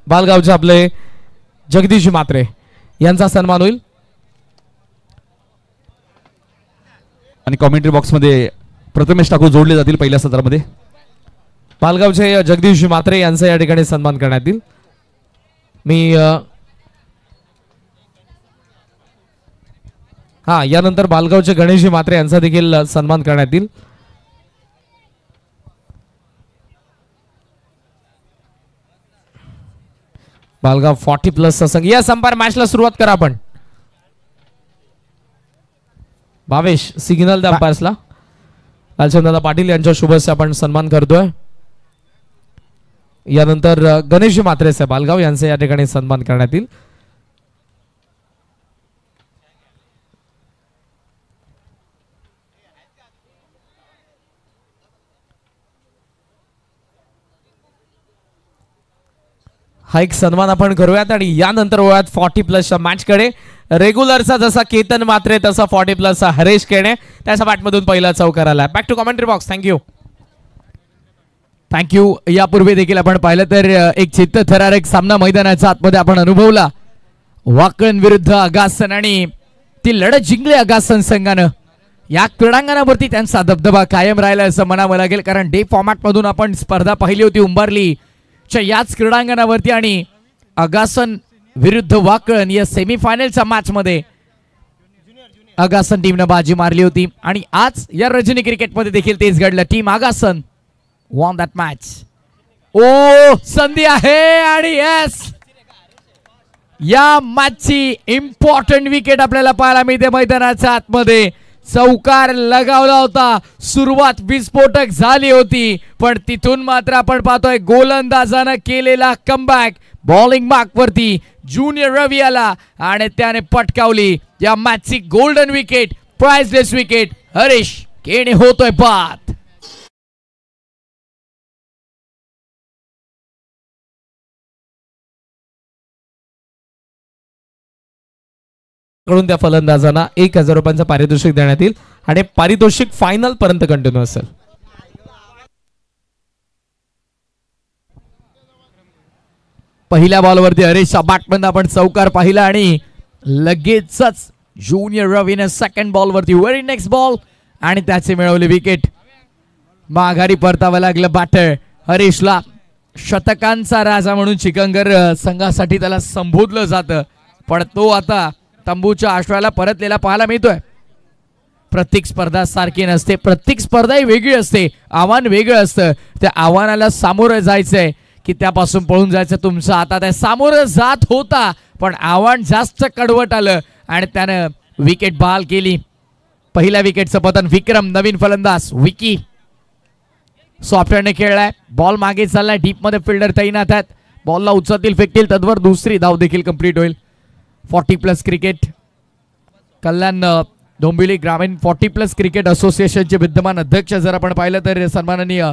बालगावचे आपले जगदीश म्हात्रे यांचा सन्मान होईल. आणि कॉमेंट्री बॉक्स मध्ये प्रथमेश ठाकूर जोडले जातील पहिल्या सत्रामध्ये. बालगावचे जगदीश म्हात्रे यांचा या ठिकाणी सन्मान करण्यात येईल. मी यानंतर बालगावचे गणेश म्हात्रे यांचा देखील सन्मान करण्यात येईल. बालगाव 40+ संघ या संपार मॅचला सुरुवात करा. आपण भावेश सिग्नल द्या अंपायर्सला. लालचंददादा पाटील यांच्या शुभेच्छा आपण सन्मान करतोय. यानंतर गणेश म्हात्रे साहेब बालगाव यांचा या ठिकाणी सन्मान करण्यात येईल. हा एक सन्मान आपण करूयात आणि यानंतर वळूयात 40+ मॅच कडे. रेग्युलरचा जसा केतन म्हात्रे तसा 40+ हरेश केणे त्याच्या बॅटमधून पहिला चौकार आला. Back to commentary box. Thank you. यापूर्वी देखील आपण पाहिलं तर एक चित्तथरारक सामना मैदानाच्या आतमध्ये आपण अनुभवला. वाकण विरुद्ध अगासन आणि ती लढत जिंकली अगासन संघानं. या क्रीडांगणावरती त्यांचा दबदबा कायम राहिला असं म्हणावं लागेल, कारण डे फॉर्मॅट मधून आपण स्पर्धा पाहिली होती उंबारली याच क्रीडांगणावरती आणि अगासन विरुद्ध वाकण या सेमीफायनलच्या मॅच मध्ये अगासन टीमने बाजी मारली होती आणि आज या रजनी क्रिकेटमध्ये देखील तेच घडलं. Team Agasan won that match. संधी आहे आणि यस या मॅचची इम्पॉर्टंट विकेट आपल्याला पाहायला मिळते मैदानाच्या आतमध्ये. चौकार लगावला होता, सुरुवात विस्फोटक झाली होती, पण तिथून मात्र आपण पाहतोय गोलंदाजानं केलेला कमबॅक. बॉलिंग मार्क वरती ज्युनियर रवी आला आणि त्याने पटकावली या मॅचची golden wicket, priceless wicket. Harish Kene होतोय बाद. कडून त्या फलंदाजांना 1000 रुपयांचं पारितोषिक देण्यात येईल आणि पारितोषिक फायनल पर्यंत कंटिन्यू असेल. पहिल्या बॉलवरती हरीशचा बॅटमन आपण चौकार पाहिला आणि लगेचच ज्युनियर रवीने सेकंड बॉलवरती व्हेरी नेक्स्ट बॉल आणि त्याचे मिळवले विकेट. माघारी परतावं लागलं बॅटर हरीशला. शतकांचा राजा म्हणून चिकनगर संघासाठी त्याला संबोधलं जातं, पण तो आता तंबूच्या आश्रयाला परतलेला पाहायला मिळतोय. प्रत्येक स्पर्धा सारखी नसते, प्रत्येक स्पर्धा ही वेगळी असते, आव्हान वेगळं असतं. त्या आव्हानाला सामोरं जायचंय की त्यापासून पळून जायचं तुमचं. आता त्या सामोरं जात होता, पण आव्हान जास्त कडवट आलं आणि त्यानं विकेट बहाल केली. पहिल्या विकेटचं पतन विक्रम. नवीन फलंदाज विकी सॉफ्टवेअरने खेळलाय. बॉल मागे चाललाय, डीप मध्ये फिल्डर तैनात आहेत. बॉलला उचलतील फेकतील तद्वर दुसरी धाव देखील कंप्लीट होईल. 40+ क्रिकेट कल्याण डोंबिवली ग्रामीण 40+ क्रिकेट असोसिएशनचे विद्यमान अध्यक्ष जर आपण पाहिलं तर सन्माननीय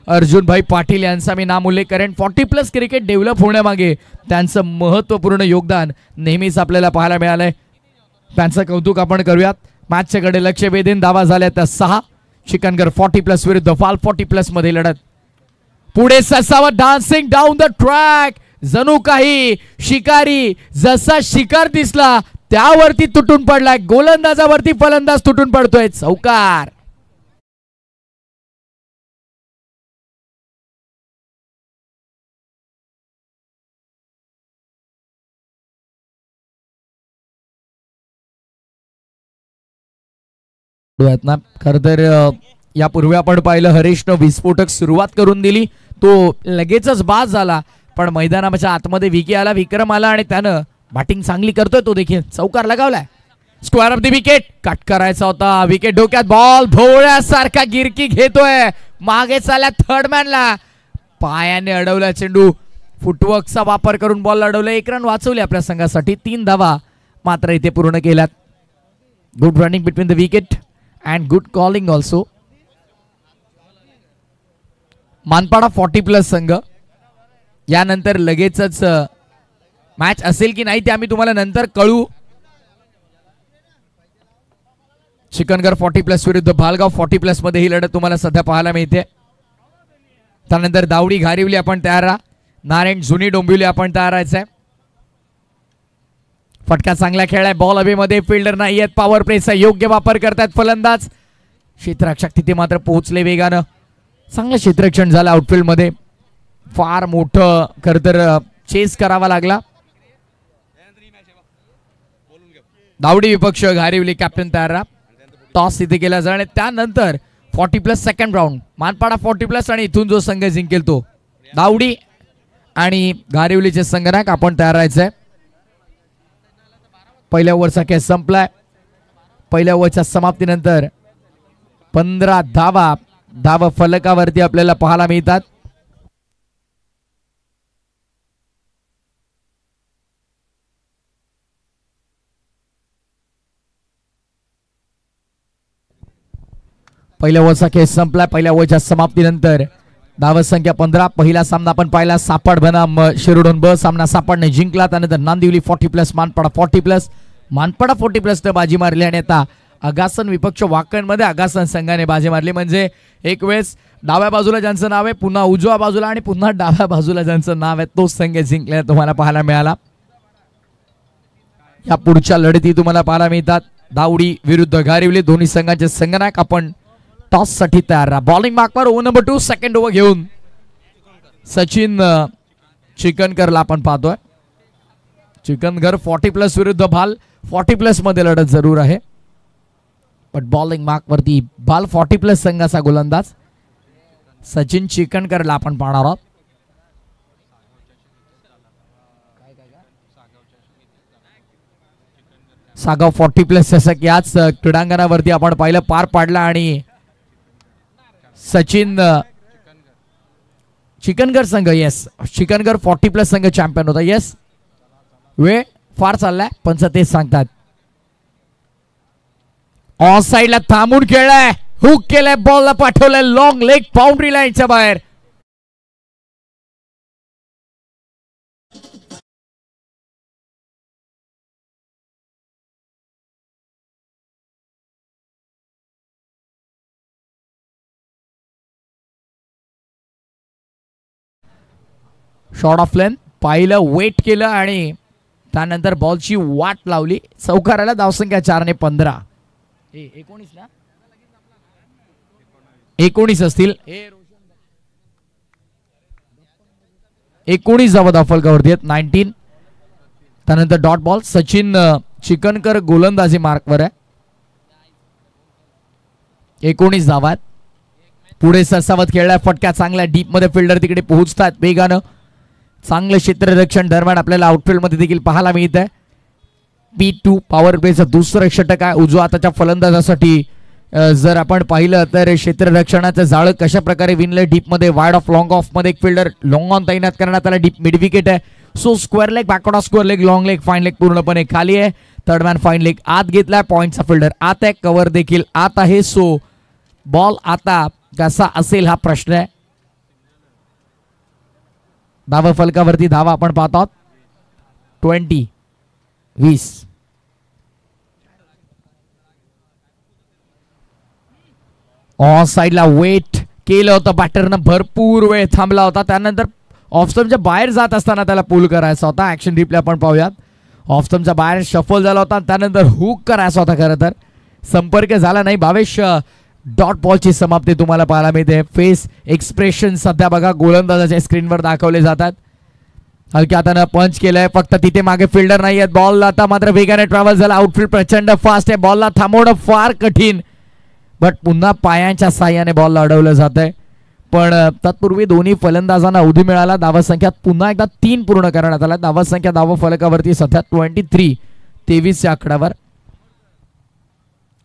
अर्जुनभाई पाटील यांचा मी नाम उल्लेख करेन. 40+ क्रिकेट डेव्हलप होण्यामागे त्यांचं महत्त्वपूर्ण योगदान नेहमीच आपल्याला पाहायला मिळालंय. त्यांचं कौतुक आपण करूयात. मॅचच्या कडे लक्ष वेधून धावा झाल्या त्या 6. चिकनगर 40+ विरुद्ध फाल 40+ मध्ये लढत. पुढे ससावा डान्सिंग डाऊन द ट्रॅक. जणू काही शिकारी जसा शिकार दिसला त्यावरती तुटून पडलाय. गोलंदाजावरती फलंदाज तुटून पडतोय. चौकार. खर तर यापूर्वी आपण पाहिलं हरीशनं विस्फोटक सुरुवात करून दिली, तो लगेचच बाद झाला, पण मैदानाच्या आतमध्ये विकी आला, विक्रम आला आणि त्यानं बॅटिंग चांगली करतोय. तो देखील चौकार लगावलाय. Square off the wicket. Cut करायचा होता. विकेट डोक्यात. बॉल भोवळ्यासारखा गिरकी घेतोय. मागे चालला थर्ड मॅनला. पायाने अडवला चेंडू. फुटवर्कचा वापर करून बॉल अडवला. 1 रन वाचवले आपल्या संघासाठी. 3 धावा मात्र इथे पूर्ण केल्यात. Good running between the wicket and good calling also. Manpada 40+ संघ. यानंतर लगेचच मॅच असेल की नाही ते आम्ही तुम्हाला नंतर कळू. चिकनगर 40+ विरुद्ध भालगाव 40+ मध्ये ही लढत तुम्हाला सध्या पाहायला मिळते. त्यानंतर दावडी घारिवली आपण तयार राहा. नारायण जुनी डोंबिवली आपण तयार आहे. फटका चांगला खेळलाय. बॉल हवेमध्ये. फिल्डर नाही आहेत. पॉवर प्लेचा योग्य वापर करतात फलंदाज. क्षेत्ररक्षक तिथे मात्र पोहोचले वेगानं. चांगलं क्षेत्ररक्षण झालं आउटफील्ड मध्ये. फार मोठं खरं तर चेस करावा लागला. दावडी विपक्ष घारिवली कॅप्टन तयार. टॉस इथे केला जाईल आणि त्यानंतर 40+ सेकंड राऊंड. मानपाडा 40+ आणि इथून जो संघ जिंकेल तो. दावडी आणि घारिवलीचे संघनायक आपण तयार राहायचंय. पहिल्या ओव्हरचा खेळ संपलाय. पहिल्या ओव्हरच्या समाप्तीनंतर 15 धावा फलकावरती आपल्याला पाहायला मिळतात. पहिल्या ओव्हरचा खेळ संपला. पहिल्या ओव्हरच्या समाप्तीनंतर धावसंख्या 15. पहिला सामना आपण पाहिला सापड बनाम शिरोडोन ब. सामना सापडने जिंकला. त्यानंतर नांदिवली 40+, मानपाडा 40+. मानपाडा 40+ बाजी मारली आणि आता अगासन विपक्ष वाकणमध्ये अगासन संघाने बाजी मारली. म्हणजे एक वेळेस डाव्या बाजूला ज्यांचं नाव आहे, पुन्हा उजव्या बाजूला आणि पुन्हा डाव्या बाजूला ज्यांचं नाव आहे तोच संघ जिंकले तुम्हाला पाहायला मिळाला. या पुढच्या लढती तुम्हाला पाहायला मिळतात. दावडी विरुद्ध घारिवली. दोन्ही संघांचे संघनायक आपण टॉस साठी तयार राहा. बॉलिंग मार्कवर ओव्हर नंबर 2 सेकंड ओव्हर घेऊन सचिन चिकनकरला आपण पाहतोय. चिकनकर 40+ विरुद्ध भाल 40+ मध्ये लढत जरूर आहे. पण बॉलिंग मार्क वरती भाल 40+ संघाचा गोलंदाज सचिन चिकनकरला आपण पाहणार आहोत. सागाव 40+ चषक याच क्रीडांगणावरती आपण पाहिलं पार पाडला आणि सचिन चिकनकर संघ येस चिकनकर 40+ संघ चॅम्पियन होता. येस वेळ फार चाललाय पंच तेच सांगतात. ऑन साइडला थांबून खेळलाय. हुक केलाय. बॉलला पाठवलाय लॉंग लेग बाउंड्री लाईनच्या बाहेर. शॉर्ट ऑफ लेंथ पाहिलं. वेट केलं आणि त्यानंतर बॉलची वाट लावली. चौकाराला धावसंख्या 4 ने 15. 19 असतील. 19 धावा धावफलकावरती आहेत. 19. त्यानंतर डॉट बॉल. सचिन चिकनकर गोलंदाजी मार्कवर आहे. 19 धावा. पुढे सरसावत खेळलाय. फटका चांगला डीप मध्ये. फिल्डर तिकडे पोहोचतात वेगानं. चांगलं क्षेत्ररक्षण दरम्यान आपल्याला आउटफील्ड मध्ये देखील पाहायला मिळत आहे. P2 पॉवर प्लेचं दुसरं षटक आहे उजव्या हाताच्या फलंदाजासाठी. जर आपण पाहिलं तर क्षेत्ररक्षणाचं जाळं कशा प्रकारे विणलंय डीप मध्ये. वाइड ऑफ लॉंग ऑफ मध्ये एक फिल्डर लॉंग ऑन तैनात करण्यात आला. डीप मिड विकेट आहे. So square leg backward of square leg long leg fine leg पूर्णपणे खाली आहे. थर्ड मॅन फाईन लेग आत घेतलाय. पॉइंटचा फिल्डर आत आहे. कव्हर देखील आत आहे. सो बॉल आता कसा असेल हा प्रश्न आहे. धावा फलकावरती धावा आपण पाहत आहोत 20. ऑन साइडला वेट केलं होतं. बॅटरनं भरपूर वेळ थांबला होता. त्यानंतर ऑफस्टम्पच्या बाहेर जात असताना त्याला पुल करायचा होता. ऍक्शन रिप्ले आपण पाहूयात. ऑफस्टम्पच्या बाहेर शफल झाला होता. त्यानंतर हुक करायचा होता. खरं तर संपर्क झाला नाही. भावेश डॉट बॉलची समाप्ती तुम्हाला पाहायला मिळते. फेस एक्सप्रेशन सध्या बघा गोलंदाजाच्या स्क्रीनवर दाखवले जातात. हलक्या हातानं पंच केलंय. फक्त तिथे मागे फिल्डर नाही आहेत. बॉल आता मात्र वेगाने ट्रॅव्हल झाला. आउटफील्ड प्रचंड फास्ट आहे. बॉलला थांबवणं फार कठीण. बट पुन्हा पायांच्या साह्याने बॉलला अडवलं जात आहे. पण तत्पूर्वी दोन्ही फलंदाजांना अवधी मिळाला. धावसंख्या पुन्हा एकदा 3 पूर्ण करण्यात आला. धावसंख्या धावा फलकावरती सध्या 23 या आकड्यावर.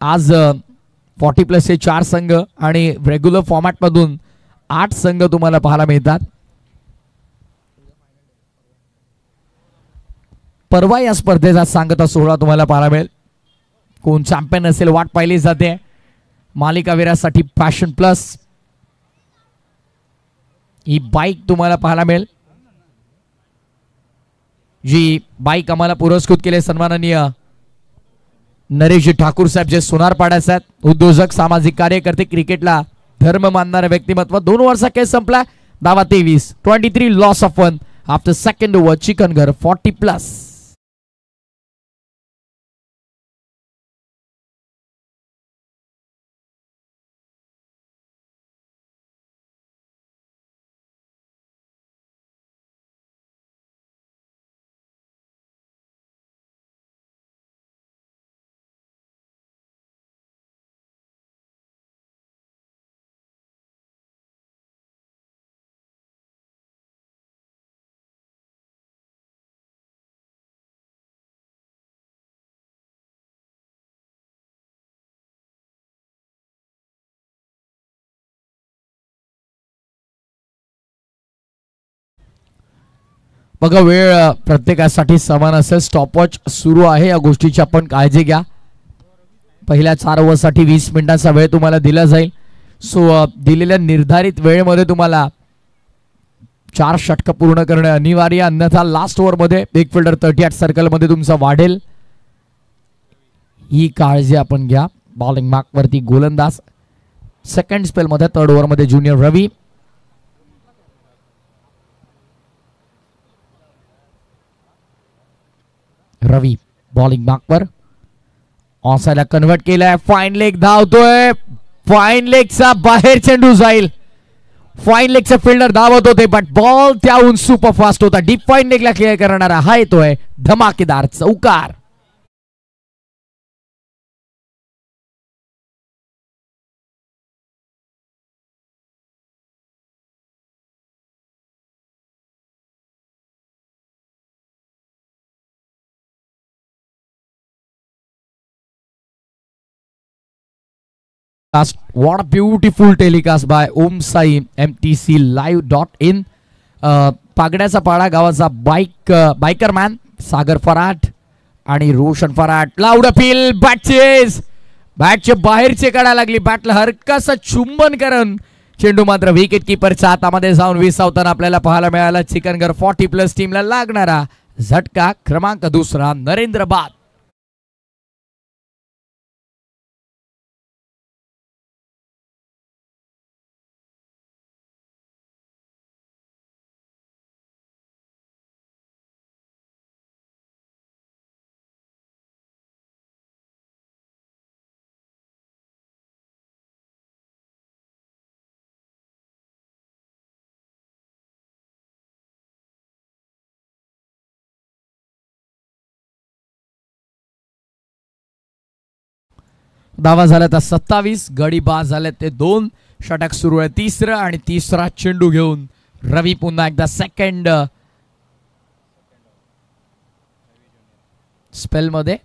आज 40+ हे 4 संघ आणि रेग्युलर फॉर्मॅट मधून 8 संघ तुम्हाला पाहायला मिळतात. परवा या स्पर्धेचा सांगता सोहळा तुम्हाला पाहायला मिळेल. कोण चॅम्पियन असेल वाट पाहिली जाते. मालिकावीरासाठी पॅशन प्लस ही बाईक तुम्हाला पाहायला मिळेल. जी बाईक आम्हाला पुरस्कृत केले सन्माननीय नरेशजी ठाकूर साहेब जे सोनारपाड्याचे आहेत. उद्योजक सामाजिक कार्यकर्ते क्रिकेटला धर्म मानणारे व्यक्तिमत्व. 2 ओव्हरचा खेळ संपला. धावा 23. 23 loss of 1. After second over Chikangar 40+. बघा वेळ प्रत्येकासाठी समान असेल. स्टॉपवॉच सुरू आहे, या गोष्टीची आपण काळजी घ्या. पहिल्या 4 ओव्हरसाठी 20 मिनिटांचा वेळ तुम्हाला दिला जाईल. सो दिलेल्या निर्धारित वेळेमध्ये तुम्हाला 4 षटक पूर्ण करणे अनिवार्य, अन्यथा लास्ट ओव्हरमध्ये एक फिल्डर 38 सर्कलमध्ये तुमचा वाढेल. ही काळजी आपण घ्या. बॉलिंग मार्कवरती गोलंदाज. सेकंड स्पेलमध्ये 3rd ओव्हरमध्ये ज्युनियर रवी. रवी बॉलिंग मार्कवर. ऑनसाइडला कन्वर्ट केलाय. फाईन लेग धावतोय. फाईन लेगचा बाहेर चेंडू जाईल. फाईन लेगचा फिल्डर धावत होते, बट बॉल त्याहून सुपर फास्ट होता. डीप फाईन लेगला क्लिअर करणारा हा येतोय धमाकेदार चौकार. What a beautiful telecast by Om Sai MTClive.in. पागड्याचा पाडा गावाचा बायकर मॅन सागर फराट आणि रोशन फराट. Loud appeal. बॅटचेस. बॅटचे बाहेरचे काढा लागली. बॅटला हरकसा चुंबन करून चेंडू मात्र विकेट किपरच्या हातामध्ये जाऊन विसावताना आपल्याला पाहायला मिळाला. चिकनगर 40+ टीमला लागणारा झटका क्रमांक 2 नरेंद्र बाद. धावा झाल्या तर 27. गडी बाद झाले ते 2. षटक सुरू आहे 3रं आणि 3रा चेंडू घेऊन रवी पुन्हा एकदा सेकंड स्पेल मध्ये.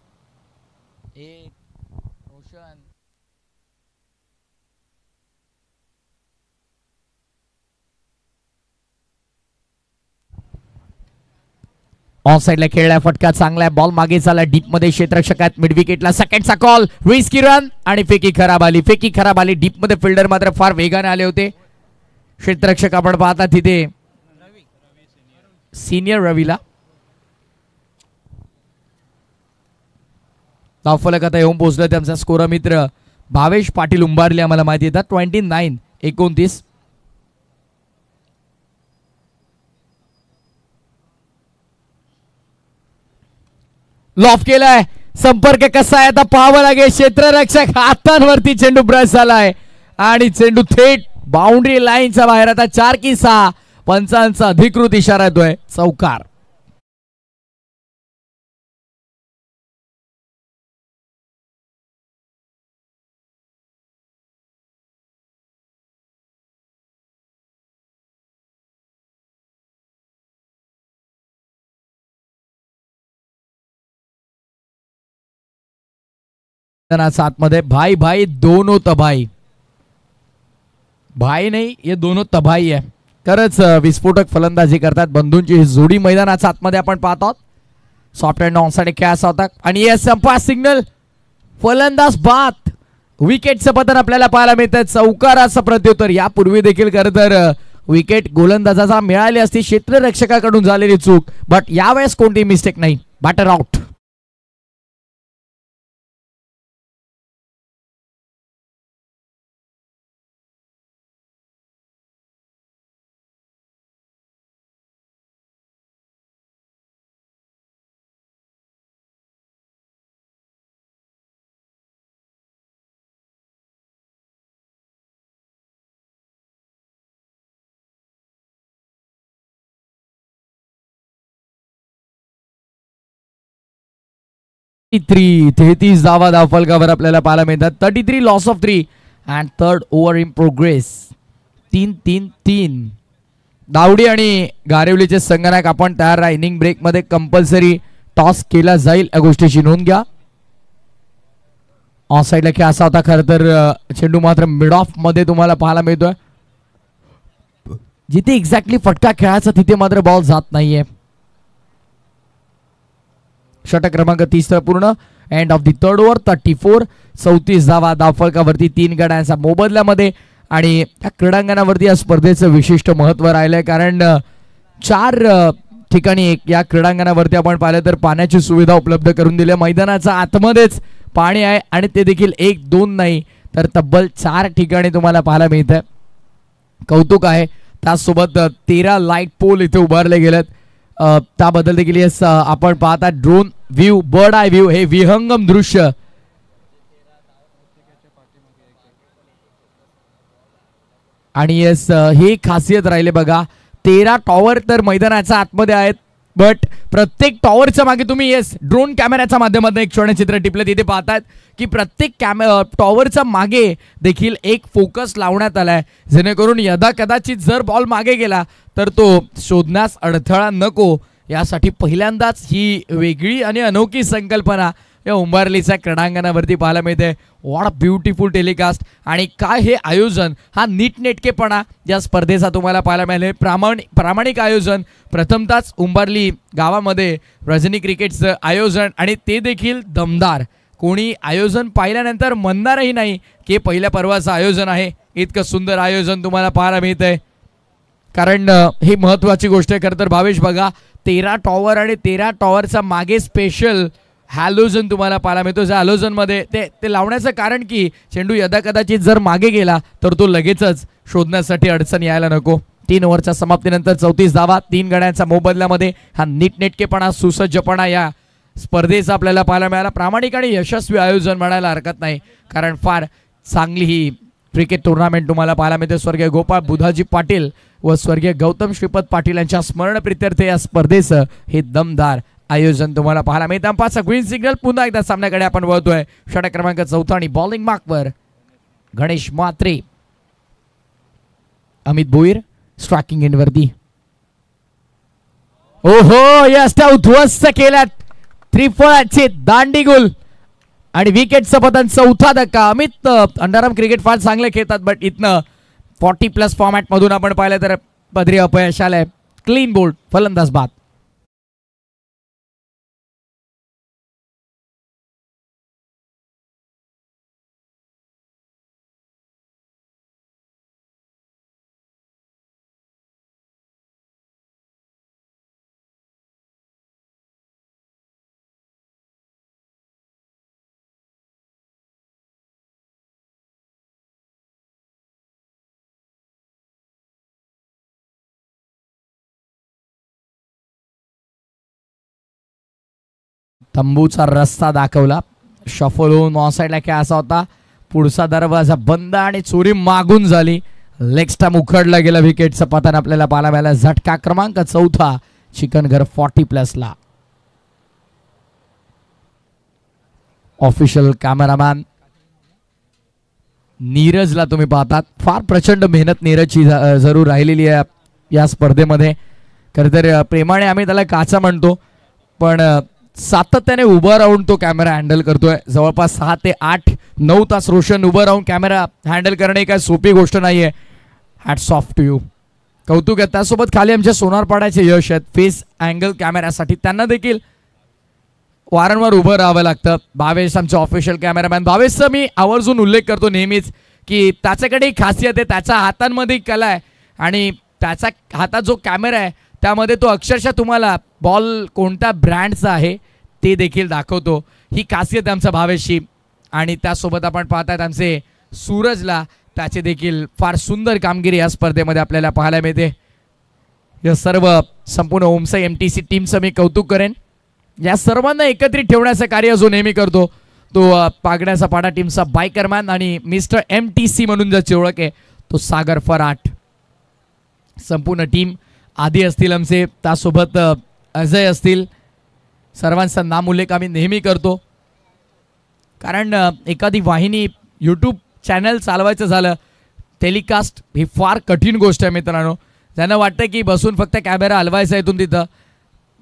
ऑन साइडला खेळलाय. फटका चांगला आहे. बॉल मागे चालला डीप मध्ये क्षेत्ररक्षकात. मिड विकेटला सेकंडचा कॉल. रिस्की रन आणि फेकी खराब आली. फेकी खराब आली. डीप मध्ये फिल्डर मात्र फार वेगाने आले होते. क्षेत्ररक्षक आपण पाहता तिथे सिनियर रवीला धावफलक आता येऊन पोहोचलं. त्यांचा स्कोर मित्र भावेश पाटील उंबारले आम्हाला माहिती येतात. 29-29. लॉफ केलाय. संपर्क कसा आहे आता पाहावं लागेल. क्षेत्ररक्षक हातांवरती चेंडू ब्रश झालाय आणि चेंडू थेट बाउंड्री लाईनच्या बाहेर. आता 4 की 6 पंचांचा अधिकृत इशारा येतोय चौकार. आतमध्ये भाई भाई दोनों तबाही. भाई नाही, ये दोनों तबाही आहे. खरंच विस्फोटक फलंदाजी करतात बंधूंची ही जोडी मैदानाच्या आतमध्ये आपण पाहत आहोत. सॉफ्ट अँड ऑनसाइड कॅच होता आणि ये संपा सिग्नल. फलंदाज बाद. विकेटचं पतन आपल्याला पाहायला मिळतं. चौकाराचं प्रत्युत्तर. यापूर्वी देखील खरं तर विकेट गोलंदाजाचा मिळाली असती. क्षेत्ररक्षकाकडून झालेली चूक, बट यावेळेस कोणती मिस्टेक नाही. Batter out. 33 धावा धावफलकावर आपल्याला पाहायला मिळतात. 33 loss of 3 and third over in progress. 3-3-3. दावडी आणि गारेवलीचे संगणक आपण तयार राहा. इनिंग ब्रेक मध्ये कंपल्सरी टॉस केला जाईल या गोष्टीची नोंद घ्या. ऑन साईडला खेळ असा होता. खरं तर चेंडू मात्र मिड ऑफ मध्ये तुम्हाला पाहायला मिळतोय. जिथे एक्झॅक्टली फटका खेळायचा तिथे मात्र बॉल जात नाहीये. षटक क्रमांक 30 पूर्ण. End of the third over. 34 धावा धावफलकावरती 3 गड्यांचा मोबदल्यामध्ये. आणि या क्रीडांगणावरती या स्पर्धेचं विशिष्ट महत्व राहिलंय, कारण 4 ठिकाणी या क्रीडांगणावरती आपण पाहिलं तर पाण्याची सुविधा उपलब्ध करून दिली. मैदानाच्या आतमध्येच पाणी आहे आणि ते देखील 1-2 नाही तर तब्बल 4 ठिकाणी तुम्हाला पाहायला मिळतंय. कौतुक आहे. त्याचसोबत 13 लाईट पोल इथे उभारले गेलेत. त्याबद्दल देखील येस आपण पाहता ड्रोन व्ह्यू, बर्ड आय व्ह्यू, हे विहंगम दृश्य. आणि येस ही खासियत राहिले बघा. 13 टॉवर तर मैदानाच्या आतमध्ये आहेत, बट प्रत्येक टॉवरच्या मागे तुम्ही येस ड्रोन कॅमेऱ्याच्या माध्यमातून एक क्षणचित्र टिपलं. तिथे पाहतात की प्रत्येक टॉवरच्या मागे देखील एक फोकस लावण्यात आलाय, जेणेकरून यदा कदाचित जर बॉल मागे गेला तर तो शोधण्यास अडथळा नको यासाठी पहिल्यांदाच ही वेगळी आणि अनोखी संकल्पना या उंबारलीच्या क्रीडांगणावरती पाहायला मिळते. What a beautiful telecast. आणि काय हे आयोजन, हा नीटनेटकेपणा या स्पर्धेचा तुम्हाला पाहायला मिळाले. प्रामाणिक आयोजन. प्रथमताच उंबारली गावामध्ये रजनी क्रिकेटचं आयोजन, आणि ते देखील दमदार. कोणी आयोजन पाहिल्यानंतर म्हणणारही नाही की पहिल्या पर्वाचं आयोजन आहे. इतकं सुंदर आयोजन तुम्हाला पाहायला मिळतंय, कारण ही महत्त्वाची गोष्ट आहे. खरं तर भावेश बघा, 13 टॉवर आणि 13 टॉवरचा मागे स्पेशल हॅलोजन तुम्हाला पाहायला मिळतो. ज्या हॅलोजनमध्ये ते लावण्याचं कारण की चेंडू यदा कदाचित जर मागे गेला तर तो लगेचच शोधण्यासाठी अडचण यायला नको. 3 ओव्हरच्या समाप्तीनंतर 34 धावा 3 गड्यांच्या मोबदल्यामध्ये. हा नीटनेटकेपणा, सुसज्जपणा या स्पर्धेचा आपल्याला पाहायला मिळाला. प्रामाणिक आणि यशस्वी आयोजन म्हणायला हरकत नाही, कारण फार चांगली ही क्रिकेट टुर्नामेंट तुम्हाला पाहायला मिळते. स्वर्गीय गोपाळ बुधाजी पाटील व स्वर्गीय गौतम श्रीपद पाटील यांच्या स्मरणप्रित्यर्थ या स्पर्धेचं हे दमदार आयोजन तुम्हाला पाहायला मिळतं. अंपायरचा ग्रीन सिग्नल. पुन्हा एकदा सामन्याकडे आपण वळतोय. षटक क्रमांक 4 आणि बॉलिंग मार्कवर गणेश म्हात्रे, अमित भोईर स्ट्रायकिंग एंडवरती. ओहो, यष्टा उद्ध्वस्त केल्यात त्रिफळाचे दांडीगुल आणि विकेटचं पतन. 4था धक्का. अमित अंडरआर्म क्रिकेट फार चांगले खेळतात, बट इथनं 40+ फॉर्मॅट मधून आपण पाहिलं तर पदरी अपयश आलंय. क्लीन बोल्ड, फलंदाज बाद. तंबूचा रस्ता दाखवला. शफल होऊन ऑन साईडला खेळ असा होता. पुढचा दरवाजा बंद आणि चोरी मागून झाली. लेग स्टंप उखडला गेला. विकेटचं पतन आपल्याला पाहायला मिळालं. झटका क्रमांक 4 चिकनघर 40+ ला. ऑफिशियल कॅमेरामॅन नीरजला तुम्ही पाहतात. फार प्रचंड मेहनत नीरजची जरूर राहिलेली आहे या स्पर्धेमध्ये. खरं तर प्रेमाने आम्ही त्याला काचा म्हणतो, पण सातत्याने उभं राहून तो कॅमेरा हँडल करतोय. जवळपास 6 ते 8-9 तास रोशन उभं राहून कॅमेरा हँडल करणे काय सोपी गोष्ट नाहीये. Hats off to you. कौतुक आहे. त्यासोबत खाली आमच्या सोनारपाड्याचे यश आहेत फेस अँगल कॅमेऱ्यासाठी. त्यांना देखील वारंवार उभं राहावं लागतं. भावेश आमचे ऑफिशियल कॅमेरामॅन. भावेशचा मी आवर्जून उल्लेख करतो नेहमीच की त्याच्याकडे खासियत आहे. त्याच्या हातांमध्ये कला आहे आणि त्याचा हातात जो कॅमेरा आहे त्यामध्ये तो अक्षरशः तुम्हाला बॉल कोणत्या ब्रँडचा आहे ते देखील दाखवतो. ही खासियत आमचा भावेशची. आणि त्यासोबत आपण पाहतात आमचे सूरजला, त्याचे देखील फार सुंदर कामगिरी या स्पर्धेमध्ये आपल्याला पाहायला मिळते. या सर्व संपूर्ण ओमसाई MTC टीमचं मी कौतुक करेन. या सर्वांना एकत्रित ठेवण्याचं कार्य जो नेहमी करतो तो पागण्याचा पाडा टीमचा बायकरमॅन आणि मिस्टर MTC म्हणून ज्याची ओळख आहे तो सागर फराट. संपूर्ण टीम आधी असतील आमचे, त्यासोबत अजय असतील, सर्वांचा नामोल्लेख आम्ही नेहमी करतो. कारण एखादी वाहिनी यूट्यूब चॅनल चालवायचं झालं, टेलिकास्ट ही फार कठीण गोष्ट आहे मित्रांनो. त्यांना वाटतं की बसून फक्त कॅमेरा हलवायचा इथून तिथं.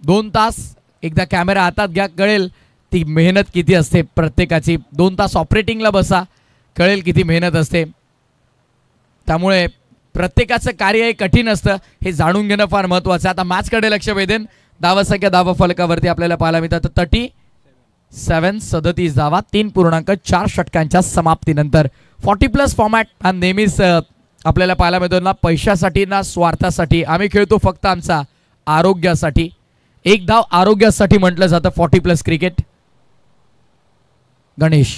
2 तास एकदा कॅमेरा हातात घ्या, कळेल ती मेहनत किती असते प्रत्येकाची. 2 तास ऑपरेटिंगला बसा, कळेल किती मेहनत असते. त्यामुळे प्रत्येकाचं कार्य हे कठीण असतं, हे जाणून घेणं फार महत्त्वाचं आहे. आता मॅचकडे लक्ष वेधेन. धावसंख्या धावफलकावरती आपल्याला पाहायला मिळतात 37 धावा 3.4 षटकांच्या समाप्तीनंतर. 40+ फॉर्मॅट हा नेहमीच आपल्याला पाहायला मिळतो ना पैशासाठी ना स्वार्थासाठी. आम्ही खेळतो फक्त आमचा आरोग्यासाठी. एक धाव आरोग्यासाठी म्हटलं जातं 40+ क्रिकेट. गणेश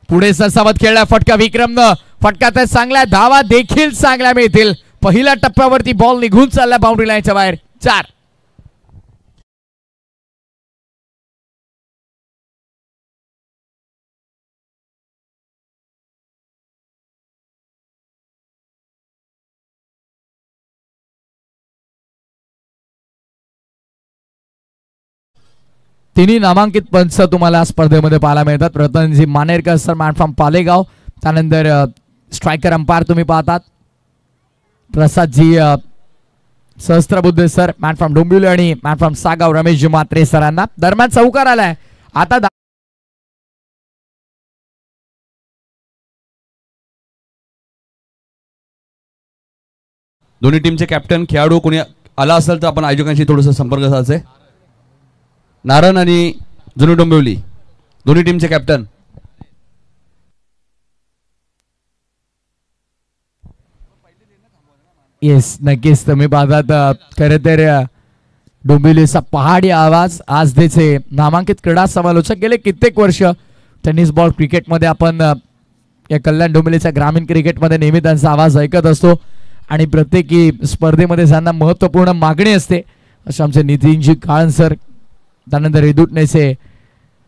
पुढे सरसावत खेळला, फटका विक्रमनं. फटका तर चांगला, धावा देखील चांगल्या मिळतील. पहिल्या टप्प्यावरती बॉल निघून चालला बाउंड्री लाईनच्या बाहेर. 4. तिन्ही नामांकित पंच तुम्हाला स्पर्धेमध्ये पाहायला मिळतात. Ratanji Manerkar sir, man from Palegaon. त्यानंतर स्ट्रायकर अंपायर तुम्ही पाहतात Prasadji Sahasrabuddhe sir, man from Dombivli, आणि मॅन फ्रॉम सागाव रमेशजी म्हात्रे सरांना. दरम्यान चौकार आलाय. आता दोन्ही टीमचे कॅप्टन खेळाडू कोणी आला असेल तर आपण आयोजकांशी थोडंसं संपर्क साधायचा आहे. नारायण आणि जुनी डोंबिवली दोन्ही टीमचे कॅप्टन. येस, नक्कीच तुम्ही पाहतात. खरं तर डोंबिवलीचा पहाडी आवाज आज त्याचे नामांकित क्रीडा समालोचक गेले कित्येक वर्ष टेनिस बॉल क्रिकेटमध्ये आपण या कल्याण डोंबिवलीच्या ग्रामीण क्रिकेटमध्ये नेहमी त्यांचा आवाज ऐकत असतो. आणि प्रत्येकी स्पर्धेमध्ये ज्यांना महत्त्वपूर्ण मागणी असते असे आमचे नितीनजी काळन सर, त्यानंतर रिदुटनेचे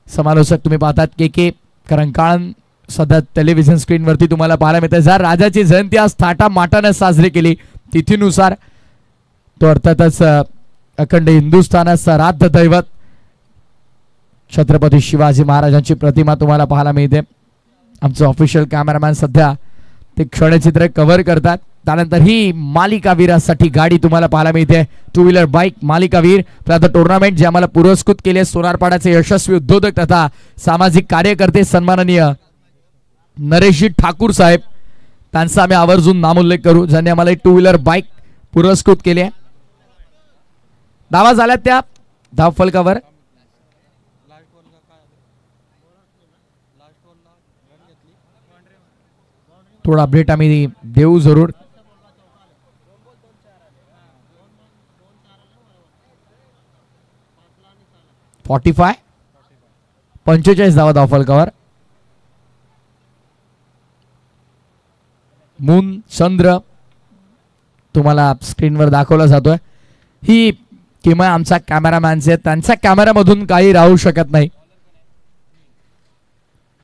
समालोचक तुम्ही पाहतात के करंकाळन सध्या टेलिव्हिजन स्क्रीनवरती तुम्हाला पाहायला मिळते. जर राजाची जयंती आज थाटामाटानं साजरी केली तिथीनुसार, तो अर्थातच अखंड हिंदुस्थानाचा राध्य दैवत छत्रपती शिवाजी महाराजांची प्रतिमा तुम्हाला पाहायला मिळते. आमचे ऑफिशियल कॅमेरामॅन सध्या ते क्षणचित्र कव्हर करतात. त्यानंतर ही मालिकावीरासाठी गाडी तुम्हाला पाहायला मिळते. 2 व्हीलर बाईक मालिकावीर प्रात टुर्नामेंट जे आम्हाला पुरस्कृत केले सोनारपाड्याचे यशस्वी उद्योजक तथा सामाजिक कार्यकर्ते सन्माननीय नरेशजी ठाकूर साहेब, त्यांचा आम्ही आवर्जून नामोल्लेख करू, ज्यांनी आम्हाला 2 व्हीलर बाईक पुरस्कृत केले. धावा झाल्यात त्या धावफलकावर. थोडा अपडेट आम्ही देऊ जरूर. .45 45 धावा धावफलकावर. मून चंद्र तुम्हाला स्क्रीनवर दाखवला जातोय. ही किंवा आमचा कॅमेरामॅनचे, त्यांच्या कॅमेरामधून काही राहू शकत नाही.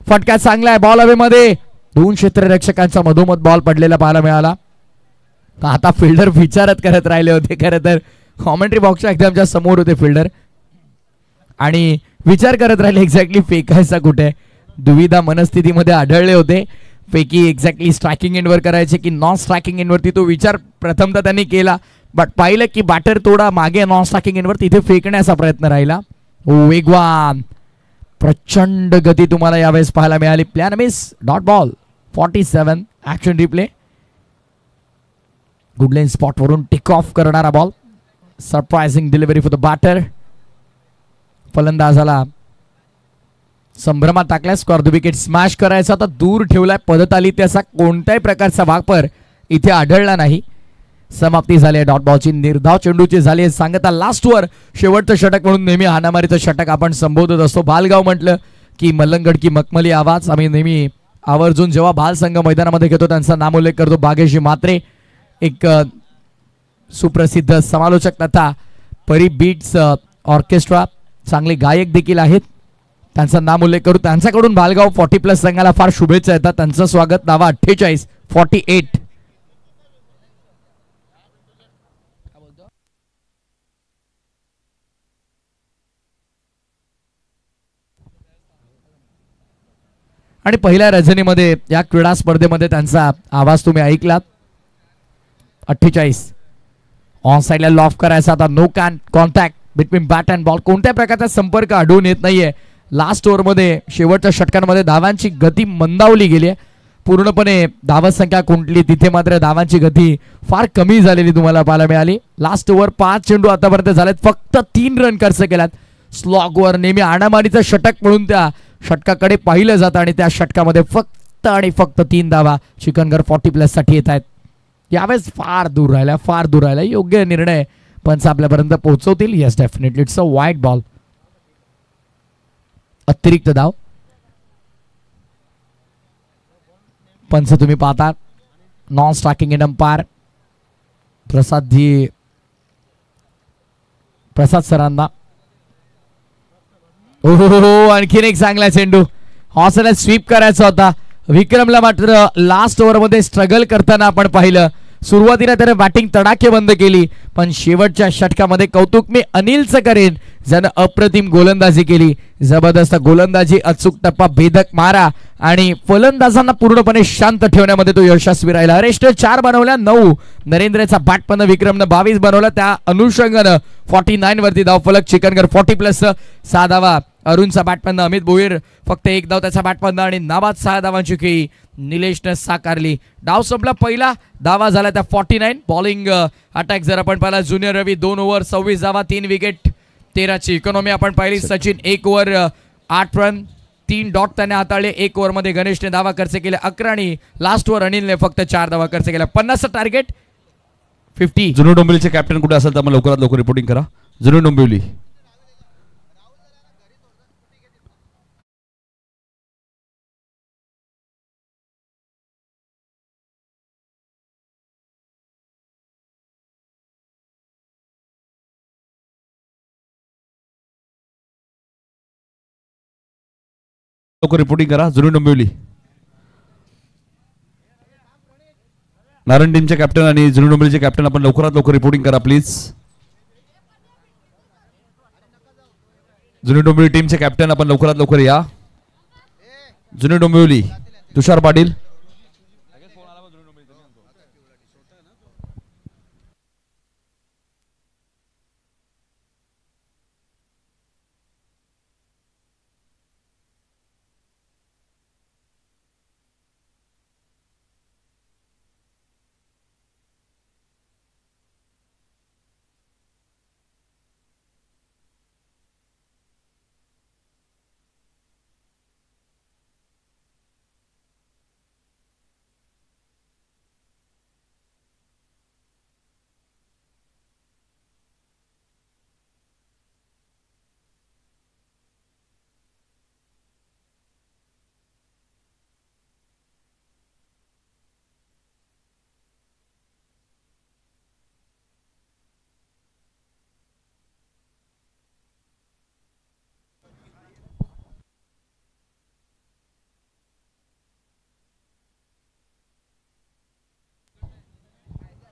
फटका चांगला आहे, बॉल हवेमध्ये. 2 क्षेत्ररक्षकांचा मधोमध बॉल पडलेला पाहायला मिळाला. आता फिल्डर विचारत करत राहिले होते. खरं तर कॉमेंट्री बॉक्सच्या अगदी आमच्या समोर होते फिल्डर आणि विचार करत राहिले एक्झॅक्टली फेकायचा कुठे. दुविधा मनस्थितीमध्ये आढळले होते. पैकी एक्झॅक्टली स्ट्रायकिंग एंडवर करायचे की नॉन स्ट्रायकिंग एंडवरती, तो विचार प्रथमतः त्यांनी केला. बट पाहिलं की बॅटर थोडा मागे नॉन स्ट्रायकिंग एंडवर, तिथे फेकण्याचा प्रयत्न राहिला. वेगवान प्रचंड गती तुम्हाला यावेळेस पाहायला मिळाली. Plan miss, dot ball. 47 action replay. Good length spot वरून टेक ऑफ करणारा ball. Surprising delivery for the batter. फलंदाजाला संभ्रमात टाकल्या. स्क्वेअर द विकेट स्मॅश करायचा तर दूर ठेवलाय पद्धत आली, त्याचा कोणत्याही प्रकारचा वापर इथे आढळला नाही. समाप्ती झाली डॉट बॉलची. निर्धाव चेंडूची झाली सांगता. लास्ट वर शेवटचं षटक म्हणून नेहमी हाणामारीचं षटक आपण संबोधत असतो. बालगाव म्हटलं की मल्लंगड की मखमली आवाज. आम्ही नेहमी आवर्जून जेव्हा बाल संघ मैदानामध्ये घेतो त्यांचा नामोल्लेख करतो. बागेशी म्हात्रे एक सुप्रसिद्ध समालोचक तथा परी बीट्स ऑर्केस्ट्रा चांगले गायक देखील आहेत, त्यांचा नामोल्लेख करू. त्यांच्याकडून बालगाव 40+ संघाला फार शुभेच्छा येतात. त्यांचं स्वागत. धावा 48 48. आणि पहिल्या रजनीमध्ये या क्रीडा स्पर्धेमध्ये त्यांचा आवाज तुम्ही ऐकलात. 48 ऑन साइडला लॉफ करायचा आता. No can contact between bat and ball. कोणत्या प्रकारचा संपर्क आढळून येत नाहीये. लास्ट ओव्हरमध्ये शेवटच्या षटकांमध्ये धावांची गती मंदावली गेली आहे. पूर्णपणे धावत संख्या कुंठली, तिथे मात्र धावांची गती फार कमी झालेली तुम्हाला पाहायला मिळाली. लास्ट ओव्हर 5 चेंडू आतापर्यंत झालेत, फक्त 3 रन खर्च केल्यात. स्लॉगवर नेहमी आणामारीचं षटक म्हणून त्या षटकाकडे पाहिलं जातं आणि त्या षटकामध्ये फक्त आणि फक्त 3 धावा चिकनगर 40+ साठी येत आहेत. यावेळेस फार दूर राहिला. योग्य निर्णय पंच आपल्यापर्यंत पोहोचवतील. Yes definitely it's a wide ball. अतिरिक्त धाव. पंच तुम्ही पाहता non striking end umpire Prasad सरांना. हो आणखीन एक चांगला चेंडू. हॉसला स्वीप करायचा होता. विक्रमला मात्र लास्ट ओव्हरमध्ये स्ट्रगल करताना आपण पाहिलं. सुरुवातीला त्याने बॅटिंग तडाखे बंद केली, पण शेवटच्या षटकामध्ये कौतुक मी अनिलचं करेन, ज्यानं अप्रतिम गोलंदाजी केली. जबरदस्त गोलंदाजी, अचूक टप्पा, भेदक मारा आणि फलंदाजांना पूर्णपणे शांत ठेवण्यामध्ये तो यशस्वी राहिला. हरेशनं 4 बनवल्या, 9 नरेंद्रचा बॅटपन्न, विक्रमनं 22 बनवला. त्या अनुषंगानं 49 वरती धावफलक. चिकनगर 40+ 6 धावा. अरुणचा बॅटपन्न, अमित भोईर फक्त 1 धाव त्याचा बॅटपन्न आणि नाबाद 6 धावांची खेळी निलेशनं साकारली. डाव संपला पहिला, धावा झाला त्या 49. बॉलिंग अटॅक जर आपण पाहिला, ज्युनियर रवी 2 ओव्हर 26 धावा 3 विकेट 13ची इकॉनॉमी आपण पाहिली. सचिन 1 ओव्हर 8 रन 3 डॉट त्याने हाताळले. 1 ओव्हरमध्ये गणेशने धावा खर्च केल्या 11 आणि लास्ट ओव्हर अनिलने फक्त 4 धावा खर्च केल्या. 50चं टार्गेट 50. जुनू डोंबिवलीचे कॅप्टन कुठे असेल तर मग लवकरात लवकर रिपोर्टिंग करा. जुनू डोंबिवली. लवकर रिपोर्टिंग करा. जुनू डोंबिवली. नारायण टीमचे कॅप्टन आणि जुनू डोंबिवलीचे कॅप्टन आपण लवकरात लवकर रिपोर्टिंग करा प्लीज. जुनू डोंबिवली टीमचे कॅप्टन आपण लवकरात लवकर या. जुनू डोंबिवली तुषार पाटील.